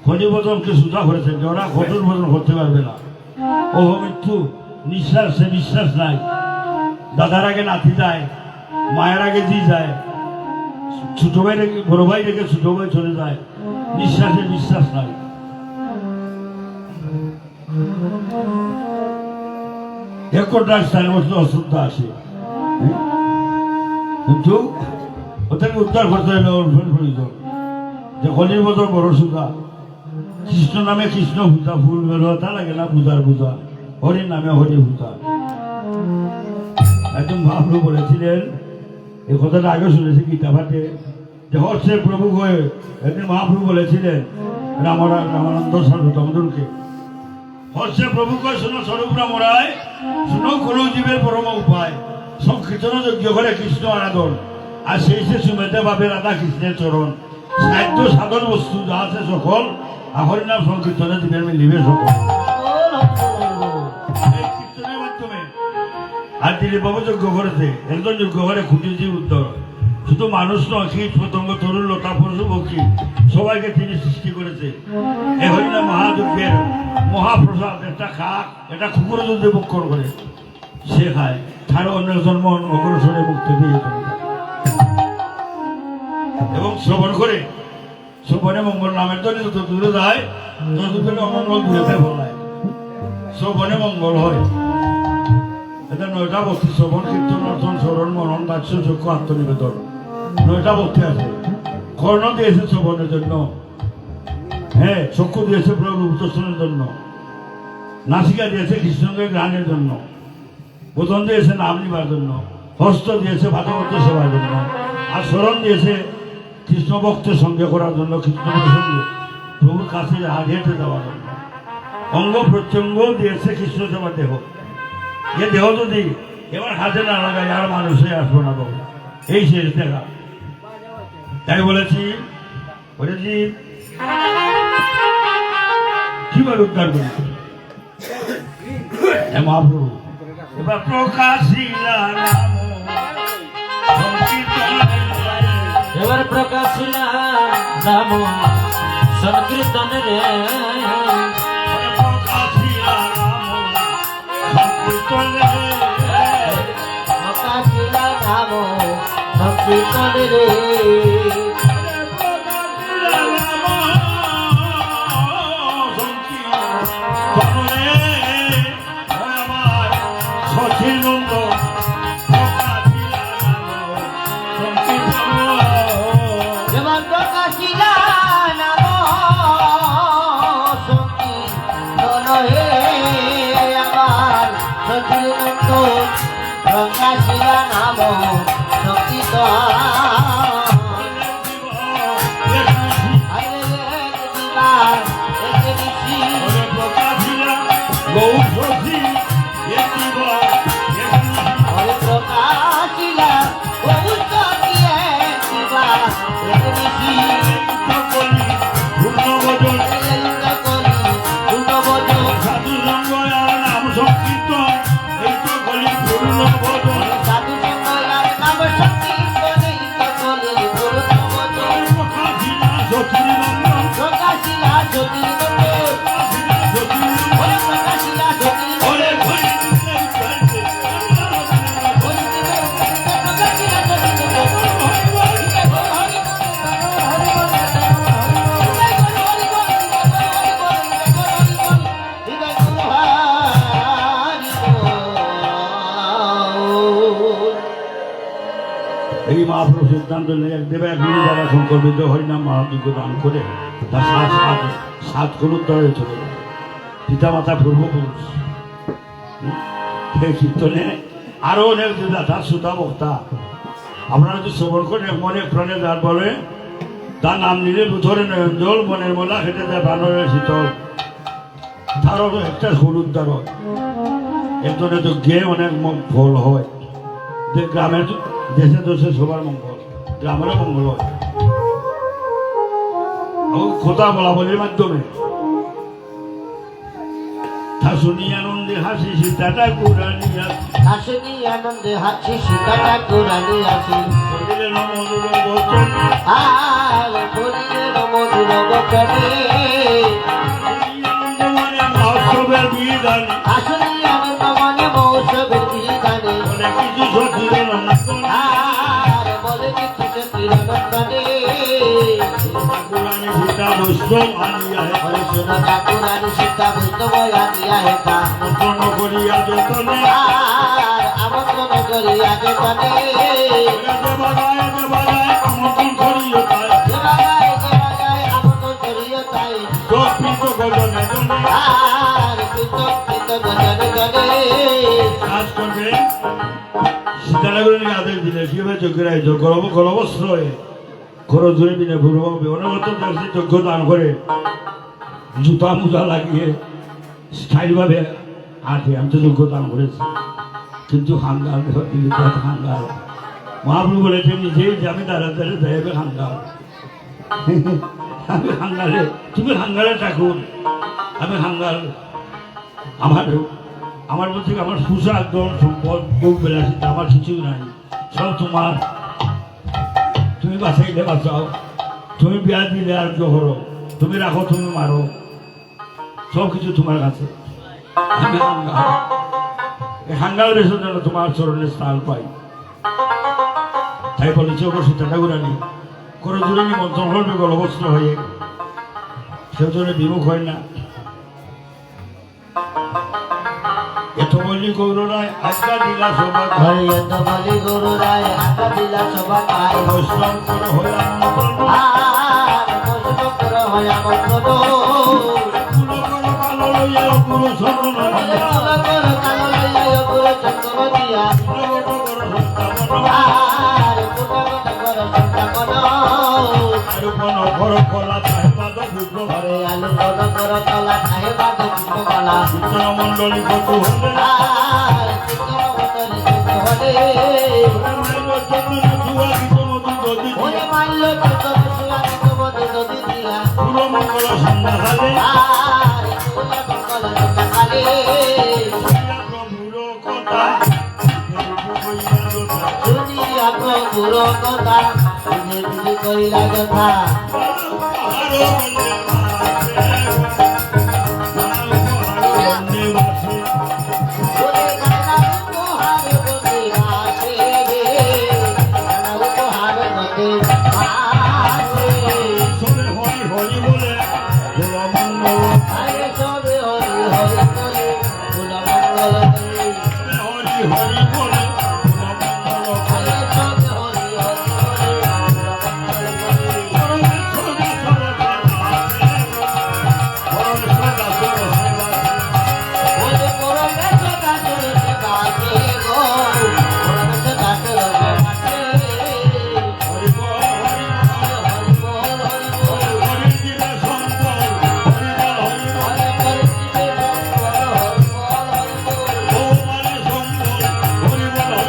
খনিবদনকে সুধা করেছেন যে ওরা কঠোর বদন করতে পারবে না। ও মৃত্যু নিঃশ্বাস, সে বিশ্বাস নাই, দাদার আগে নাতি যায়, মায়ের আগে জি যায়, ছোট ভাই রেখে বড় ভাই রেখে ছোট ভাই চলে যায়, নিঃশ্বাসে বিশ্বাস নাই। একটার স্থানে বসলে অশ্রদ্ধা আসে, কিন্তু ওদেরকে উদ্ধার করতে হলে অর্পণ প্রয়োজন। যে কলির মতো বড় সুধা, কৃষ্ণ নামে কৃষ্ণ পূজা, ফুল বেরোয়া তা লাগে না পূজার পূজা, হরির নামে হরি পূজা। একজন মহাপ্রভু বলেছিলেন, এই কথাটা আগে শুনেছি গীতা পাঠে, যে হচ্ছে প্রভু হয়ে একদিন মহাপ্রভু বলেছিলেন রামানন্দ সর্বতমদুরকে, হচ্ছে প্রভু কয় শোনো স্বরূপ রামরায়, শুনো কোনো জীবের পরম উপায়, সংকীর্তন যজ্ঞ করে কৃষ্ণ আরাধন, আর সেই সে সুমেতে পাবে রাধা কৃষ্ণের চরণ, সাহিত্য সাধন বস্তু যা আছে সকল, আহরি নাম সংকীর্তনে জীবের মিলিবে সকল। এই কীর্তনের মাধ্যমে আর দিলীপ বাবু যজ্ঞ করেছে, একজন যজ্ঞ করে খুঁটি জীব উত্তর, শুধু মানুষ নয়, কীট পতঙ্গ তরুণ লতা পশু পক্ষী সবাইকে তিনি সৃষ্টি করেছে। এ হরিনাম মহাযজ্ঞের মহাপ্রসাদ, একটা খাক, এটা কুকুর যদি ভক্ষণ করে সে খায়, তার অন্য জন্ম অগ্রসরে মুক্তি দিয়ে এবং শ্রবণ করে, শ্রবণে মঙ্গল নামের জন্য যত দূরে যায় তত দূরে অমঙ্গল দূরে ফলায়, শ্রবণে মঙ্গল হয়। এটা 9টা ভক্তি, শ্রবণ কীর্তন অর্থন স্মরণ মনন বাচ্য চক্ষু আত্মনিবেদন, 9টা ভক্তি আছে। কর্ণ দিয়েছে শ্রবণের জন্য, হ্যাঁ চক্ষু দিয়েছে প্রভু দর্শনের জন্য, নাসিকা দিয়েছে কৃষ্ণকে গানের জন্য, বোধন দিয়েছে নাম নিবার জন্য, হস্ত দিয়েছে ভাগবত সেবার জন্য, আর স্মরণ দিয়েছে কৃষ্ণ ভক্তের সঙ্গে করার জন্য, কৃষ্ণের সঙ্গে প্রভুর কাছে হেঁটে যাওয়ার জন্য। অঙ্গ প্রত্যঙ্গ দিয়েছে কৃষ্ণ সেবার দেহ। এ দেহ যদি এবার হাতে না লাগায় আর মানুষে আসবো না বাবু, এই শেষ দেখা। তাই বলেছি কিভাবে উদ্ধার করি মহাপ্রভু। এবার প্রকাশিলা নাম এবার প্রকাশিলা নাম সংকীর্তন রে, প্রকাশিলা নাম সংকীর্তন রে, প্রকাশিলা নাম সংকীর্তন রে, এবার প্রকাশিলা নাম সংকীর্তন হে আমার সচিনন্দ, প্রকাশিলা নাম সংকীর্তন। এই মহাপ্রভু সিদ্ধান্ত নিয়ে এক দেবে এক মিনিট দ্বারা শঙ্কর বিদ্যা হরিনাম মহাযজ্ঞ দান করে তার সাত করুত্তরে চলে যায়। পিতা মাতা পূর্বপুরুষ সেই কীর্তনে আরো অনেক দাতা শ্রোতা বক্তা আপনারা যদি শ্রবণ করে মনে প্রাণে যার বলে তার নাম নিলে ধরে নয়ন জল মনের মোলা খেটে যায় বানরের শীতল, তারও একটা হলুদ্দার হয়। একজনে তো গিয়ে অনেক ফল হয়, যে গ্রামের দেশে দেশে সবার মঙ্গল, গ্রামেরও মঙ্গল হয়। কথা বলা বলির মাধ্যমে তা শুনি আনন্দে হাসি সীতাটা কুরানি হাসিনি আনন্দে হাসি সীতাটা কুরানি আসি, বলিলেন মধুর বচন আর বলিলেন মধুর বচনে, মহোৎসবের বিধান হাসিনি আনন্দ মনে মৌসবের বিধানে, বলে কিছু সচিবের আর বলে কিছু চিরনন্দনে, কুরানি সীতা বৈষ্ণব আনিয়া হে বলে শোনো ঠাকুরানি সীতা বৈষ্ণব আনিয়া হেতা, আমন্ত্রণ করিয়া যতনে আর আমন্ত্রণ করিয়া যেতনে, দেবালয় আমন্ত্রণ করিয়া তাই দেবালয় আমন্ত্রণ করিয়া তাই, প্রকৃত গজনে জনে আর কৃত গজনে গজনে, কাজ করবে সীতানগরের আদেশ দিলে শিবে চক্রায় গলবস্ত্র হয়ে খরচ ধরে দিনে ভুরবে অনবত যজ্ঞ দান করে জুতা মুজা লাগিয়ে স্থায়ীভাবে আটে আমি তো যজ্ঞ দান করেছি, কিন্তু হাঙ্গাল হাঙ্গাল মহাপ্রভু বলেছে নিজেই যে আমি দাঁড়াতে যাইবে হাঙ্গাল, আমি হাঙ্গালে তুমি হাঙ্গালে ঠাকুর, আমি হাঙ্গাল আমার বলছে আমার পোশাক দল সম্পদ বুক বিলাসিতা আমার কিছুই নাই, সব তোমার। তুমি বাঁচাইলে বাঁচাও, তুমি বিয়া দিলে আর জহরো, তুমি রাখো তুমি মারো, সব কিছু তোমার কাছে। আমি হাঙ্গাল, এই হাঙ্গাল বেশার জন্য তোমার চরণের স্থান পাই। তাই বলেছে ওর সীতা ঠাকুরানি করে জুড়ে নিমন্ত্রণ করবে গলবস্ত্র হয়ে, সেও জন্য বিমুখ হয় না। এত বলি গৌররায় আজ্ঞা দিলা সভা হরিয়ত বলি গুরু রায় আকা দিলা সভা পায়, বৈষ্ণব করে হইলাম আর মঙ্গল পুরো করো কালো লইয়া পুরো শরণ কালো করো কালো লইয়া পুরো চন্দ্র দিয়া পুরো করো সত্তাবন আর পুরো করো সন্তাপন আরো কোন করো কলা তাই পাদ পুত্র ঘরে আলু করো করো তলা খায় বাদ কলা চিত্র মন্ডলী কত হলে আর চিত্র মতরে চিত্র হলে মাইল চন্দন জুয়া গীত মধু যদি ওরে মাল্য চিত্র সুয়া মধু নদী দিয়া পুরো মঙ্গল সন্ধ্যা কালে আর সুয়া মঙ্গল সকালে প্রভুর কথা দুনিয়া প্রভুর কথা দিনে দিনে কইলা যথা ওরে নানা উপহার বসে আসে নানা উপহার বসে আসে আরে সবে হরি হরি করে ফুল মঙ্গল করে আরে সবে হরি হরি করে ফুল মঙ্গল করে ওরে পরমে সদা চলতে বাজে গো পরমে সদা চলতে বাজে হরি বল হরি বল হরে পরিচিতে বল হরি বল হরি বল ওরে ভগবানের সম্বল হরি বল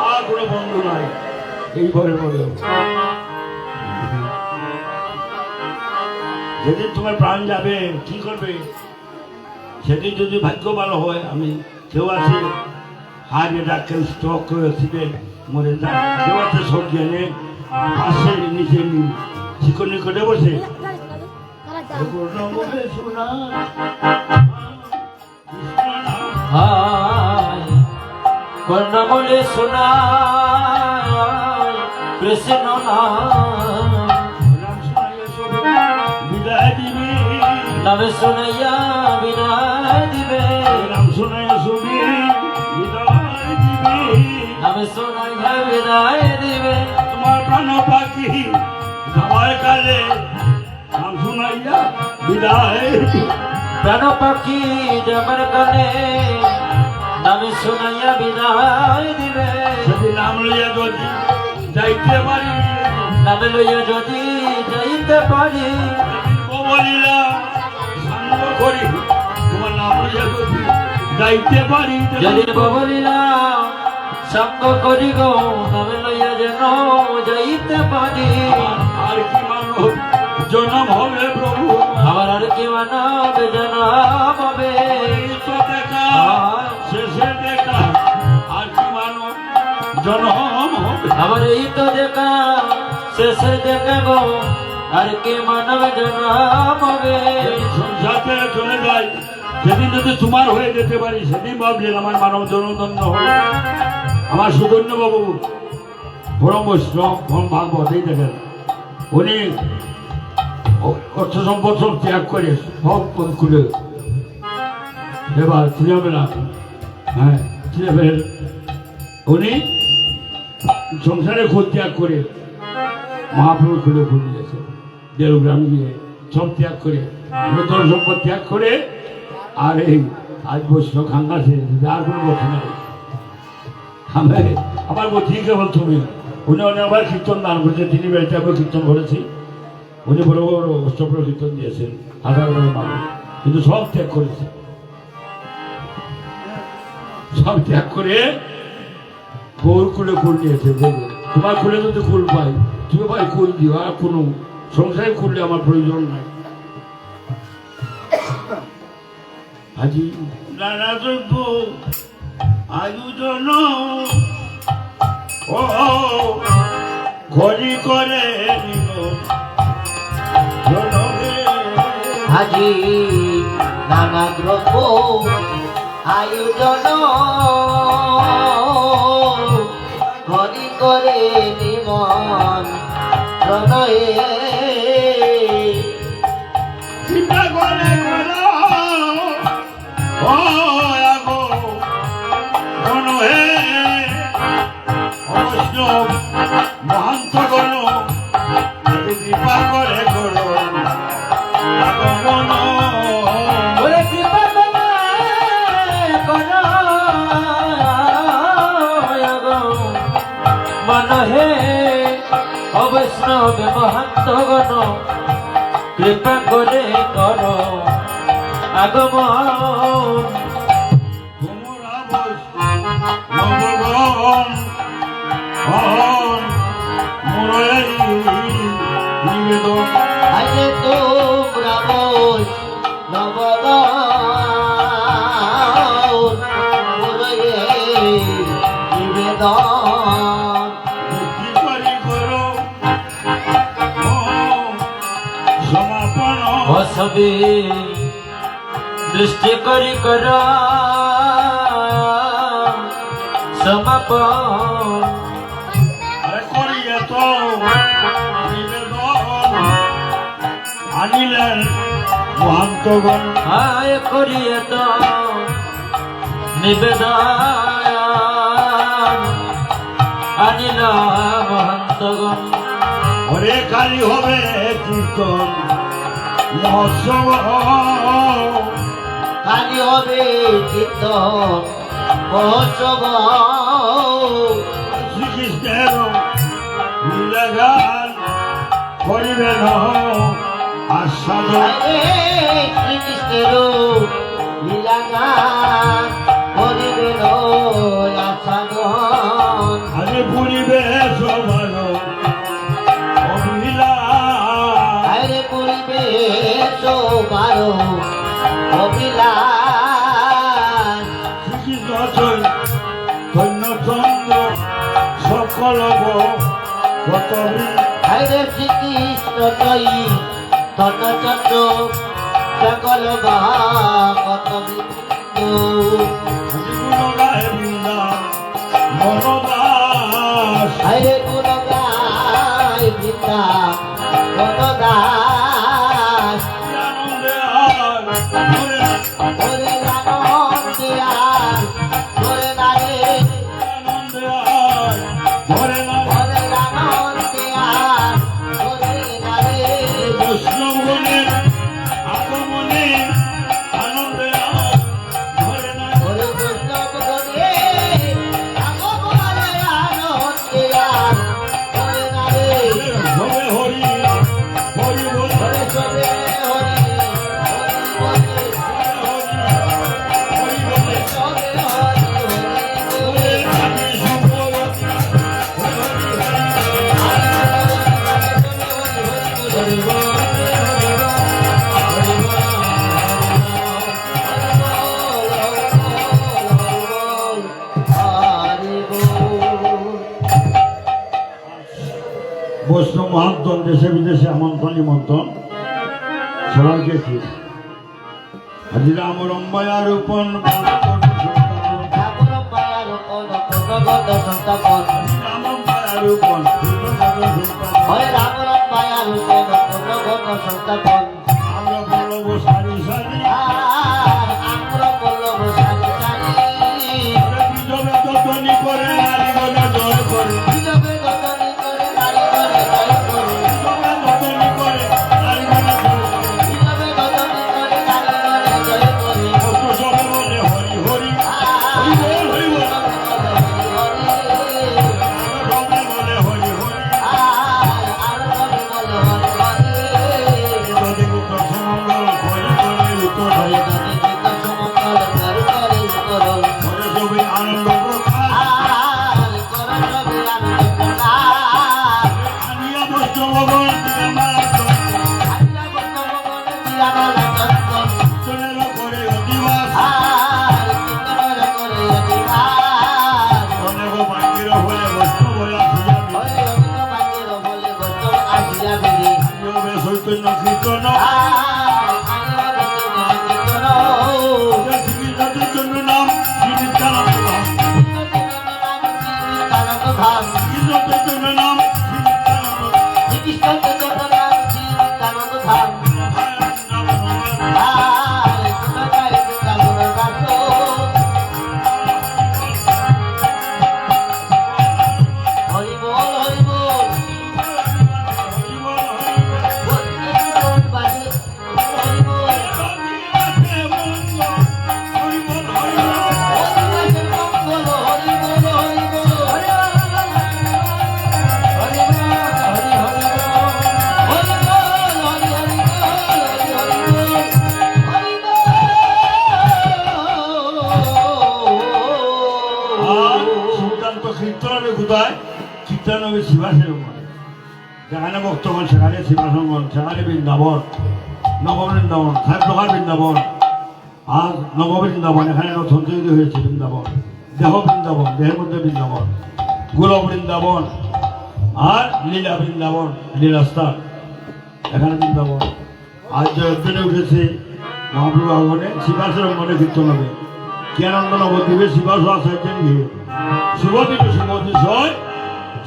আর কোনো বন্ধু নাই এইবারে বলে যেদিন তোমার প্রাণ যাবে কি করবে সেদিন যদি ভাগ্য ভালো হয় আমি কেউ আছে হারিয়ে যাক কেউ স্ট্রোক করে অ্যাক্সিডেন্ট মরে যাক কেউ আছে সবজি এনে পাশে নিচে চিকন নিকটে বসে শোনা হায় কন্যা বলে শোনায় কৃষ্ণ নাম বিদায় দিবে নামে শোনাইয়া বিদায় দিবে নাম শোনায় ছবি বিদায় দিবে নামে শোনাইয়া বিদায় দিবে তোমার প্রাণ পাখি সবাই কালে নাম শোনাইয়া বিদায় প্রাণ পাখি যাবার কানে নামে শোনাইয়া বিদায় দিবে যদি নাম লইয়া যদি যাইতে পারি নামে লইয়া যদি যাইতে পারি বলিলা সাঙ্গ করি তোমার নাম লইয়া যদি যাইতে পারি যদি বলিলাম সঙ্গ করি গো নামে লইয়া যেন যাইতে পারি আর কি মানব জনম হবে প্রভু আমার আর কি মানব জনম হবে তো দেখা শেষে দেখা আর কি মানব জনম হবে আমার এই তো দেখা শেষে দেখা গো আর কি মানব জনম হবে সংসারতে চলে যাই সেদিন যদি তোমার হয়ে যেতে পারি সেদিন ভাবলেন আমার মানব জনদন্য হবে আমার সুদন্য বাবু পরম বৈষ্ণব ভাগবত এই দেখেন উনি অর্থ সম্পদ সব ত্যাগ করে সব পদ খুলে এবার ছেলেবেলা হ্যাঁ ছেলেবেলা উনি সংসারে খোঁজ ত্যাগ করে মহাপ্রভু খুলে খুলে দিয়েছে দেড়গ্রাম গিয়ে সব ত্যাগ করে নতুন সম্পদ ত্যাগ করে আর এই আজ বৈষ্ণব খাঙ্গা ছেড়ে আর কোনো বসে নাই আবার বলছি কেবল তুমি উনি অনেক আবার কীর্তন দান করেছে তিনি বেড়াতে আমরা কীর্তন করেছি উনি বড় বড় অষ্টপ্র কীর্তন দিয়েছেন হাজার হাজার মানুষ কিন্তু সব ত্যাগ করেছে সব ত্যাগ করে গৌর কুলে কুল নিয়েছে দেখবে তোমার কুলে যদি কুল পাই তুমি ভাই কুল দিও আর কোনো সংসারে করলে আমার প্রয়োজন নাই আজি নানা দ্রব্য আয়োজন ও ঘড়ি করে নিল জনমে আজি নানা দ্রব্য আয়োজন হয়ে চিন্তা করে করো ও আগো গণ হে অবশ্য মহান্ত গণ কৃপা করে করো আগমন ওরে কৃপা তোমায় করো আগো মন হে অবৈষ্ণব মহান্ত গণ কৃপা করে করো আগমন তোমরা বস নবগণ হন মোরে নিবেদন আরে তোমরা বস নবদান মোরে নিবেদন কি করি করো সমাপন সবে দৃষ্টি করি কর সমাপন করিয়ে তো নিবেদন আনিলেন মহান্তগণ আয় করিয়ে তো নিবেদন আনিল মহন্তগণ হরে কালী হবে কীর্তন মহোৎসব কালি হবে কীর্তন মহোৎসব শ্রীকৃষ্ণের লীলাগান করিবেন আস্বাদ আরে শ্রীকৃষ্ণের লীলাগান করিবেন আস্বাদন আরে পুরিবে সবার অভিলাষ আরে পরিবেশ বারো অভিলাষ শ্রীকৃষ্ণ ধন্যচন্দ্র সকল গতবী আরে শ্রীকৃষ্ণ জয়ী ধনচন্দ্র সকল কত গুণগায় বৃন্দা মনদাস আরে গুণ গায় বৃন্দা গণদাস আনন্দে আর ধরে ওরে রানন্দিয়ার ধরে নারে আনন্দে আর ধরে না ওরে রানন্দিয়ার ধরে নারে বৈষ্ণবগণের আগমনে আনন্দে আর ধরে না ওরে বৈষ্ণব গণে আগমনে আনন্দিয়ার ধরে নারে হবে হরি হরি বল ওরে সবে হরি হরি বলে হরি বলে সবে হরি হরি বলে আমি সম্পর্ক হরি বল বৈষ্ণব মহান্তন দেশে বিদেশে আমন্ত্রণ নিমন্ত্রণ সবাইকে কি আজি রাম রম্বায়া রূপন রামম্বায়া রূপন আমরা বলব সারি সারি বিজবে ততনি করে নারী বলে জয় করে বিজবে ততনি করে নারী বলে জয় করে কত সবে বলে হরি হরি হরি বল হরি বল সবে বলে হরি হরি দেবদেবত সমঙ্গল করে করে উত্তর হয় ঘরে সবে আনন্দ প্রকাশ আনিয়া বৈষ্ণবগণ চলের করে অধিবাস অনেক বাকির হলে বৈষ্ণব আসিয়াবি নিয়মে চৈতন্য কীর্তন শ্রীকৃষ্ণ চৈতন্য নাম শ্রীনিত্যানন্দ ধাম কৃষ্ণ চৈতন্য নাম শ্রীনিত্যানন্দ তো কীর্তন হবে কোথায়? কীর্তন হবে শিবাসের মনে, যেখানে বর্তমান সেখানে শিবাসঙ্গন, সেখানে বৃন্দাবন, নববৃন্দাবন, সাহেবনগর বৃন্দাবন, আর নববৃন্দাবন, এখানে নতুন তৈরি হয়েছে বৃন্দাবন, দেহ বৃন্দাবন, দেহের মধ্যে বৃন্দাবন, গুল বৃন্দাবন, আর লীলা বৃন্দাবন, লীলাস্থান, এখানে বৃন্দাবন। আজ জয়ন্তনে উঠেছে মহাপ্রভু আগমনে, শিবাসের অঙ্গনে কীর্তন হবে। জ্ঞানন্দ নবদ্বীপে শিবাস আচার্যের গৃহে শুভদিন শুভদি জয়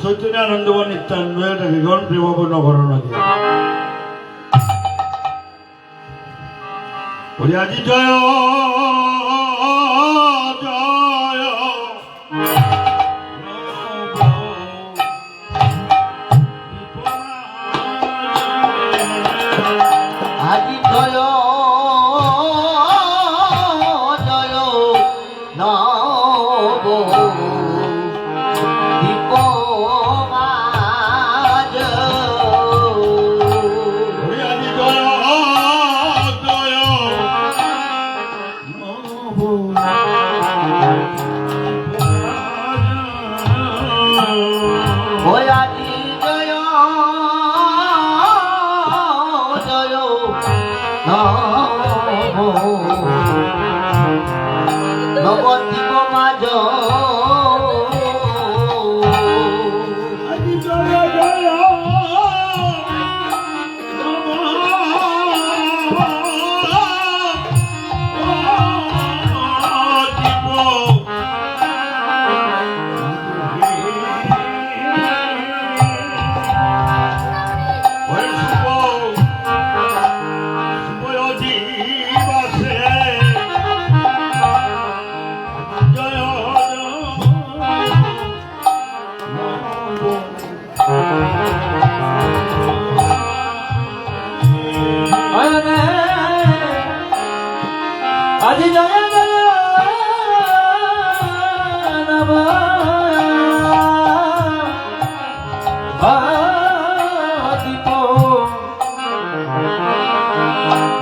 চৈতন্য আনন্দবন নিত্যান্বয় গণ প্রেমপূর্ণ ঘটনা দিয়ে বলি আজি জয় জয় আজি জয় জয় নব দীপ মাজ বলি আজি জয় জয় ওই আজি জয় জয় নবদ্বীপ মাজ আজি জয় জয় আজি জয় জয় নব দীপ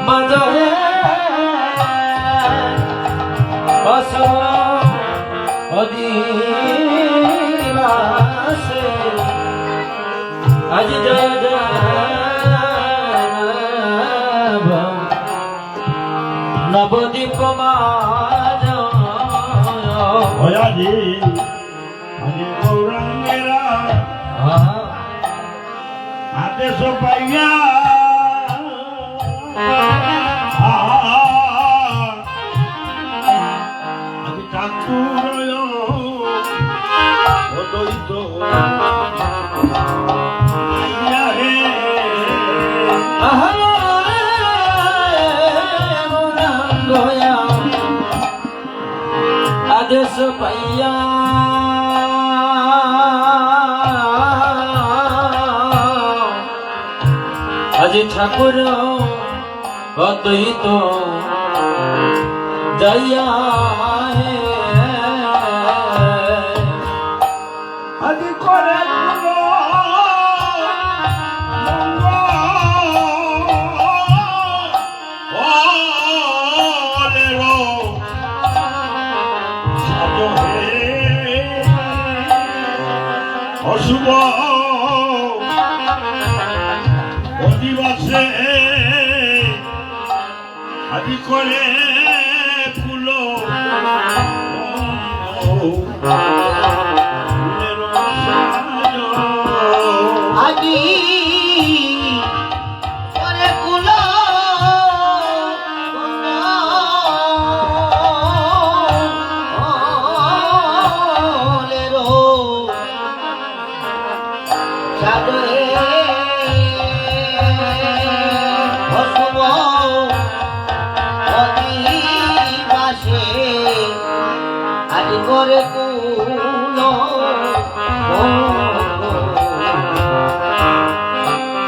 মাজরে বস অদিবাসে আজি জয় জয় নবদ্বীপ মাজ আজি আজি গৌরাঙ্গেরা আদেশ পাইয়া আমি ঠাকুর অদ্বৈত আদেশ পাইয়া আজি ঠাকুর অদ্বৈত যাইয়া আজি করে অশুভ অধিবাসে আদি করে ফুল আজি করে কুল সাগরে অশুভ অধিবাসে আজি করে কুল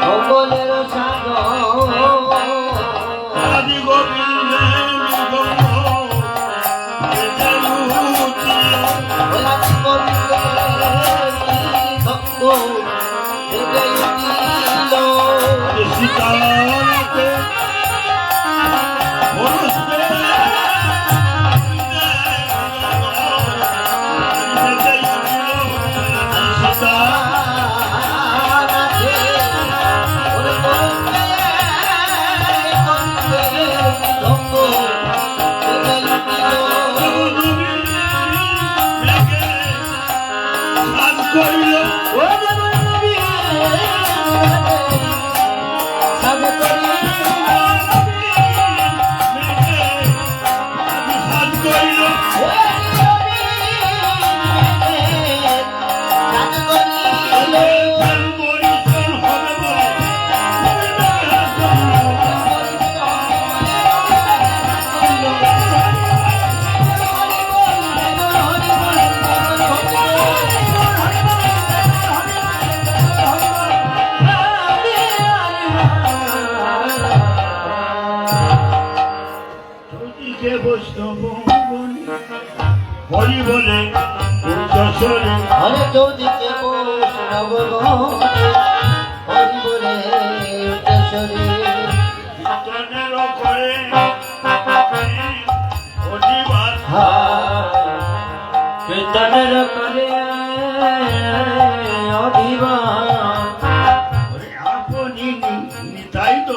সকলের সাগর আদি গোবিন্দে সীতারাতে করিল ও দেবর নবী সাজ করিল সাজ করিল পরিচয় হবে বলে চৌদিকে বৈষ্ণব হরি বলে উচ্চস্বরে হরে চৌদিকে বৈষ্ণব হরি বলে উচ্চস্বরে কীর্তনের করে অধিবাস কীর্তনের করে অধিবাস আপনি নিতাই তো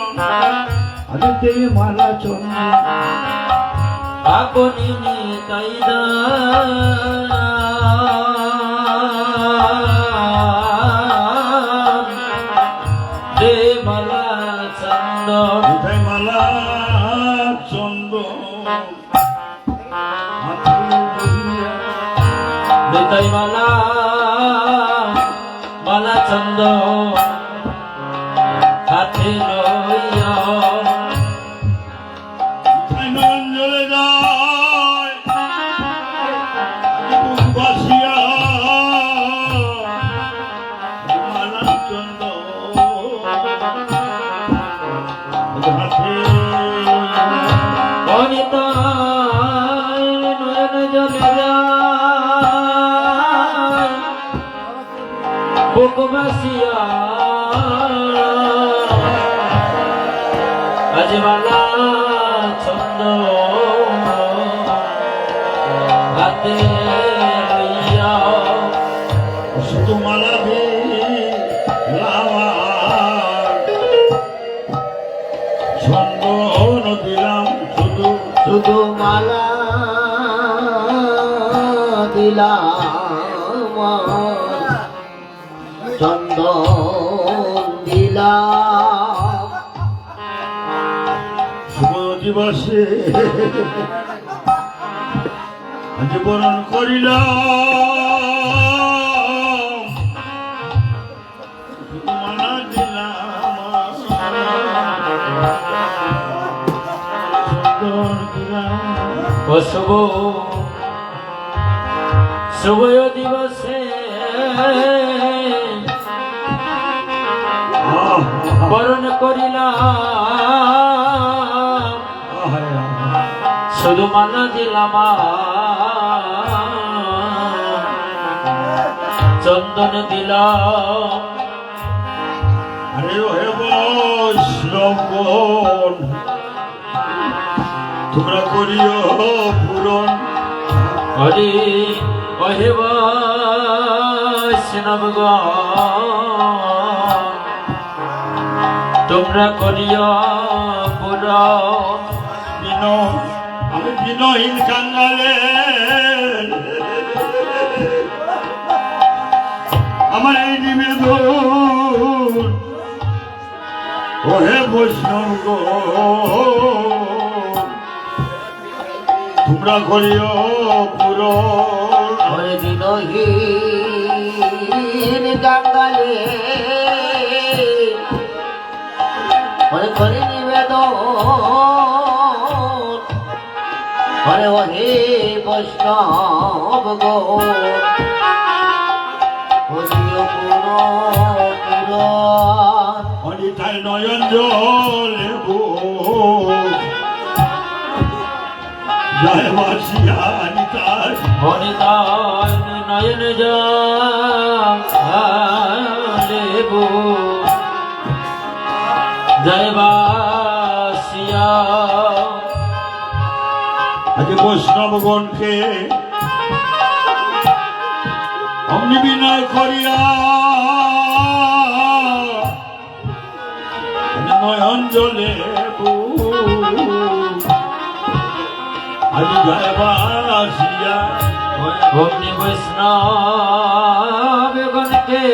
আমি দেবী মালা চন্দ্র আপনি নিতাই দে মালা চন্দ নিতাই মালা চন্দ্র নিতাই মালা মালা চন্দ হাতে লইয়া নঞ্জলে যায় বাসিয়া মালা চন্দ্র হাতে অনিতাই নয়ন জলে যায় বুক বাসিয়া আজমালা ছন্দ হাতে লইয়া শুধু মালা দে ছন্দ দিলাম শুধু শুধু মালা দিলাম চন্দন দিলাম শুভ দিবসে আজ বরণ করিলাম মালা দিলাম চন্দন দিলাম ও শুভ শুভ দিবসে বরণ করিলাম শুধু মালা দিলাম চন্দন দিলাম আরে হে বৈষ্ণবগণ তোমরা করিও পূরণ হরি অহে বৈষ্ণবগণ তোমরা করিয়া পুরা আমি বিনহীন কাঙ্গালে আমার এই নিবেদন ওহে বৈষ্ণব তোমরা করিও পূরণ হরে দিনহীন গাঙ্গালে হরে করে নিবেদন হরে হরে বৈষ্ণব গো হরিয় পুর অনিতাই নয়ন জলে জয় বাসিয়া নিতাই অনিতাই নয়ন দেবো জয় বাসিয়া আজ বৈষ্ণবগণকে অমনি বিনয় করিয়া নয়ন জলে আজ জয় বাসিয়া ভক্তি বৈষ্ণব গণকে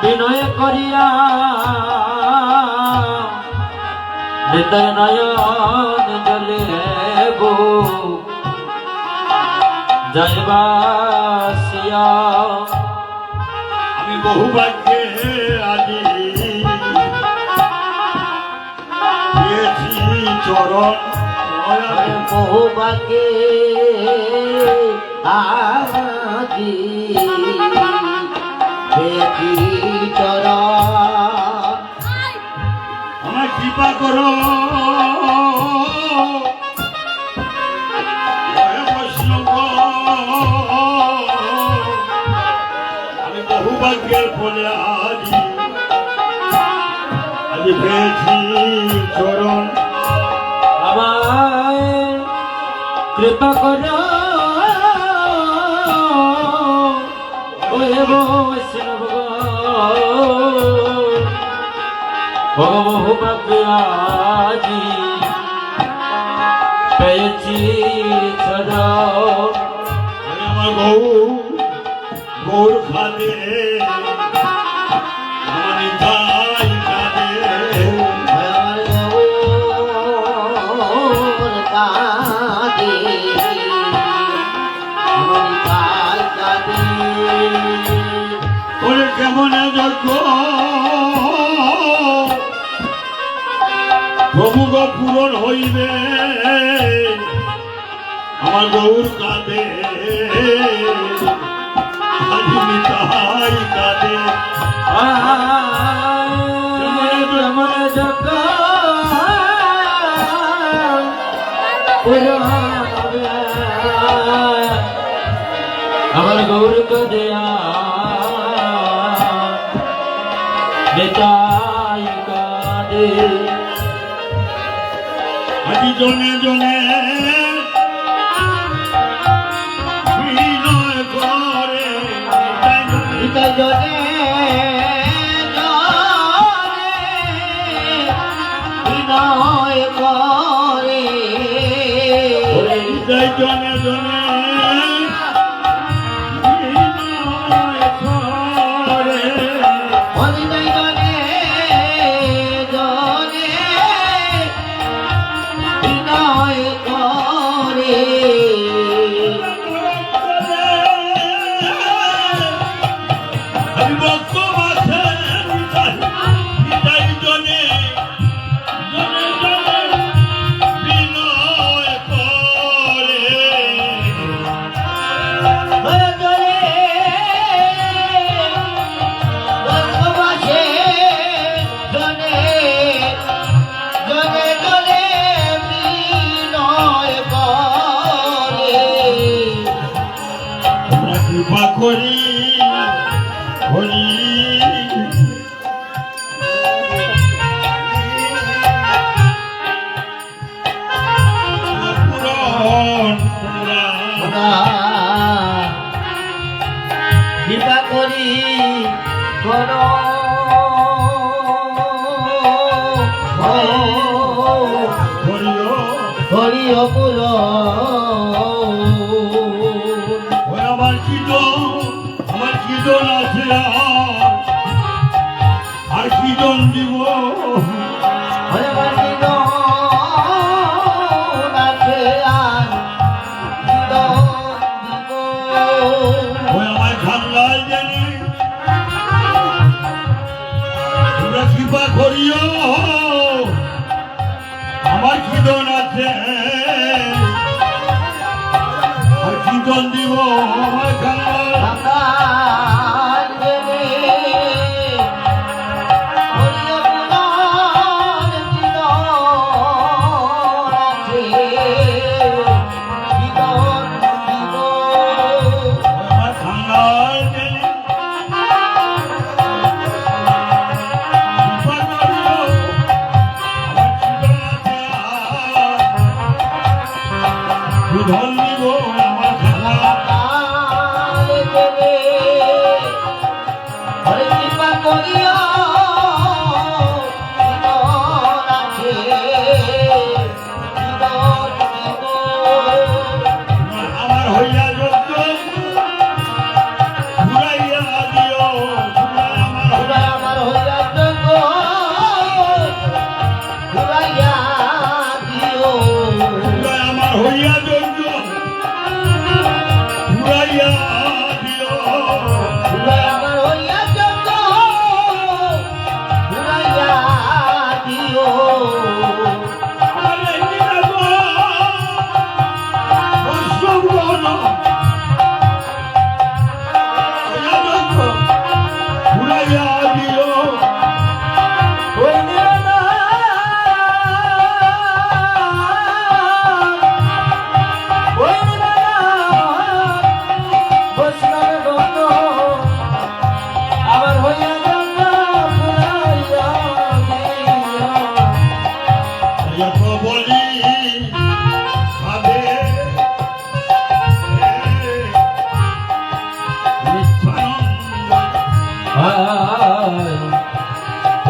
বিনয় করিয়া হৃদয় নয়ন জলে যাইবাসিয়া আমি বহু ভাগ্যে আজি পেয়েছি চরণ বহুবাকে আজি দেখি চরণ আমার কৃপা করো হে বৈষ্ণব। আমি বহু ভাগ্যের ফলে আজি পেয়েছি চরণ আমায় কৃপা করো ওহে বৈষ্ণব বহু ভাগ্যাজি পেয়েছি চরণ আমার গৌর খাদে আমার নিতাই কাঁদে আমার গৌর কাঁদে আমার নিতাই কাঁদে ওরে কেমন যজ্ঞ প্রভু গো পূরণ হইবে আমার গৌর কাঁদে আজি নিতাই কাঁদে আমার জগ আমার গৌর কদিয়া নেতাই কাঁদে আজি জনে জনে বিনয় করে হৃদয় জনে বিনয় করে হৃদয় জনে জনে বিনয় করে হৃদয় জনে জনে বিনয় করে আমি ভক্ত মাঝে নিতাই জনে জনে জনে বিনয় করে তোমরা কৃপা করি হরি পুরন তোমরা কৃপা করি করো হরিও হরি অপুর ওই আমার কীর্তন আছে আর কীর্তন দিব ওই আমার খানলাল জানি তোমরা কৃপা করিও আমার কীর্তন আছে আর কীর্তন দিব আমার খানলাল আমার খানলাল জানি কৃপা করিও আমার কীর্তন আছে কীর্তন দিব আমার খানলাল হইয়া যজ্ঞ ঘুরাইয়া দিও আমার হইয়া যজ্ঞ ঘুরাইয়া দিও আরে নিরাগো বর্ষবন হইয়া যজ্ঞ ঘুরাইয়া দিও ওই নিরালা ওই নিরালা বৈষ্ণব গণ আমার হইয়া যজ্ঞ ঘুরাইয়া দিও যত বলি ভাবে নিত্যানন্দ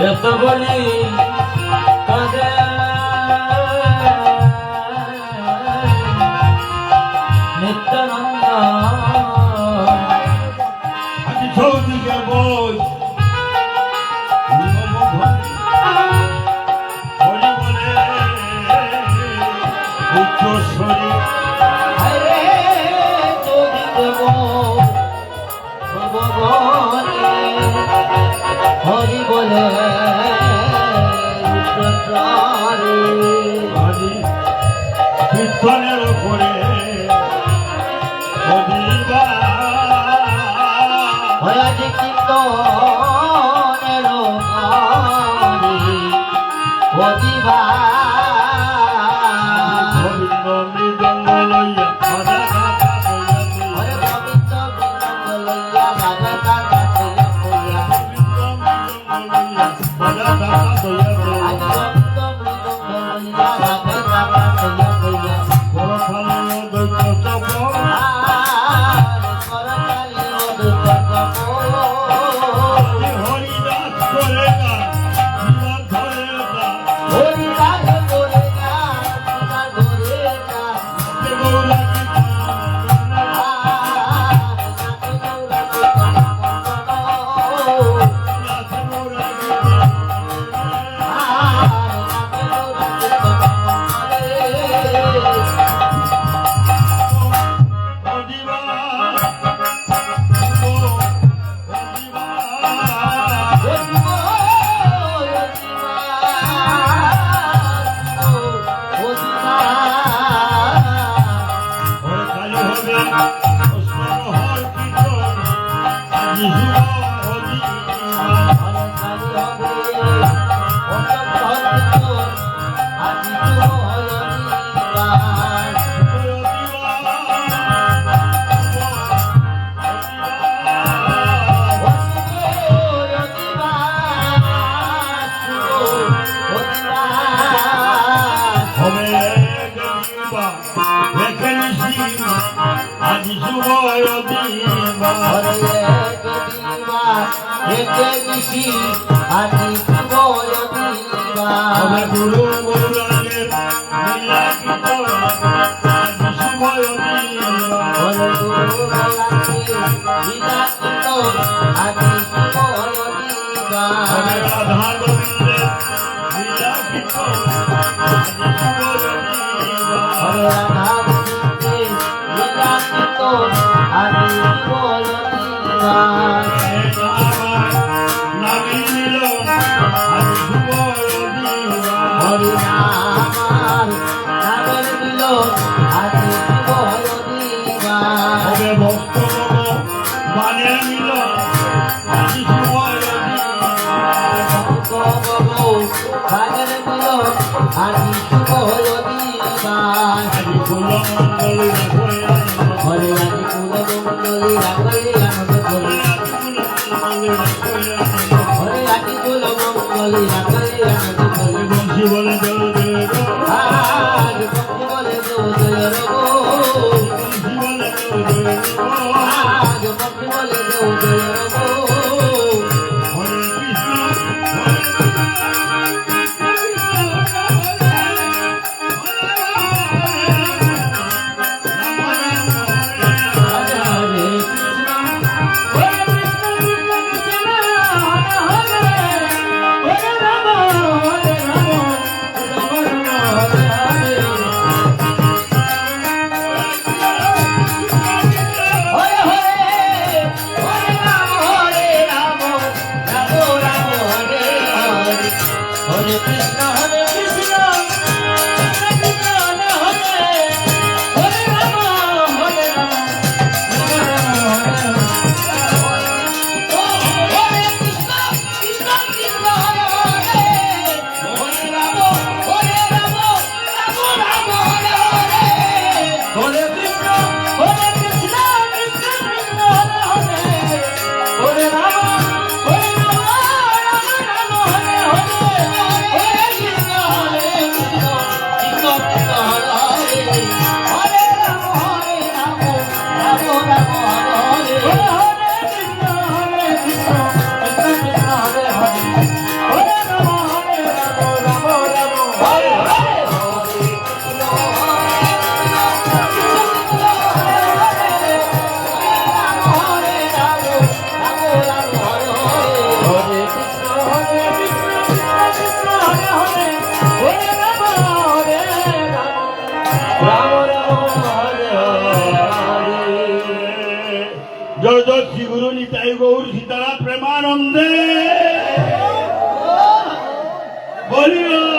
এত বলি কাঁদে নিত্যানন্দ আজ চৌদিকে বই হরি বলে উচ্চস্বরী আরে যদি দেব ভগবানে হরি বলে উচ্চস্বরে হরি কীর্তনের উপরে হরিবা হয়াজি কীর্তনের গানে হরিবা গোবিন্দ মৃদঙ্গ লইয়া সদা গাথা কইয়া হরে গোবিন্দ বৃন্দ লইয়া বাজা কাটা কইয়া কইয়া গোবিন্দ মৃদঙ্গ লইয়া সদা গাথা কইয়া আজ গোবিন্দ বৃন্দ লইয়া বাজা কাটা কইয়া কইয়া বড় ভালো দৈত্য তপ করতালি ওদুক হরিদাস করে না জীবন ধরে না হরি রাগ করে না ধরে না গৌরা আজি শুভয় দিবা হবে গুরু গৌরাঙ্গের লীলা কীর্তন আজি শুভয় দিবা হবে রাধা গোবিন্দের লীলা কীর্তন আজি শুভয় দিবা নামি নিল আজি শুভয় দিবা হবে ভক্ত বানে নিল আজি শুভয় আজি শুভ দিবা আজি কুল মঙ্গল হরে আজি কুল মঙ্গলী রাখলে আমাকে বলে হরে আজি কুল মঙ্গলী রাখলে আমাকে বলে বংশী বলে জল জয় আজ ভক্তি বলে দোদয় রবো বংশী বলে জল জয় আজ ভক্তি বলে দোদয় রবো হরে কৃষ্ণ হরে কৃষ্ণ হরে কৃষ্ণ কৃষ্ণ রাম রাম হরে হরে জয় জয় শ্রী গুরু নিতাই গৌর সীতারা প্রেমানন্দে বলিও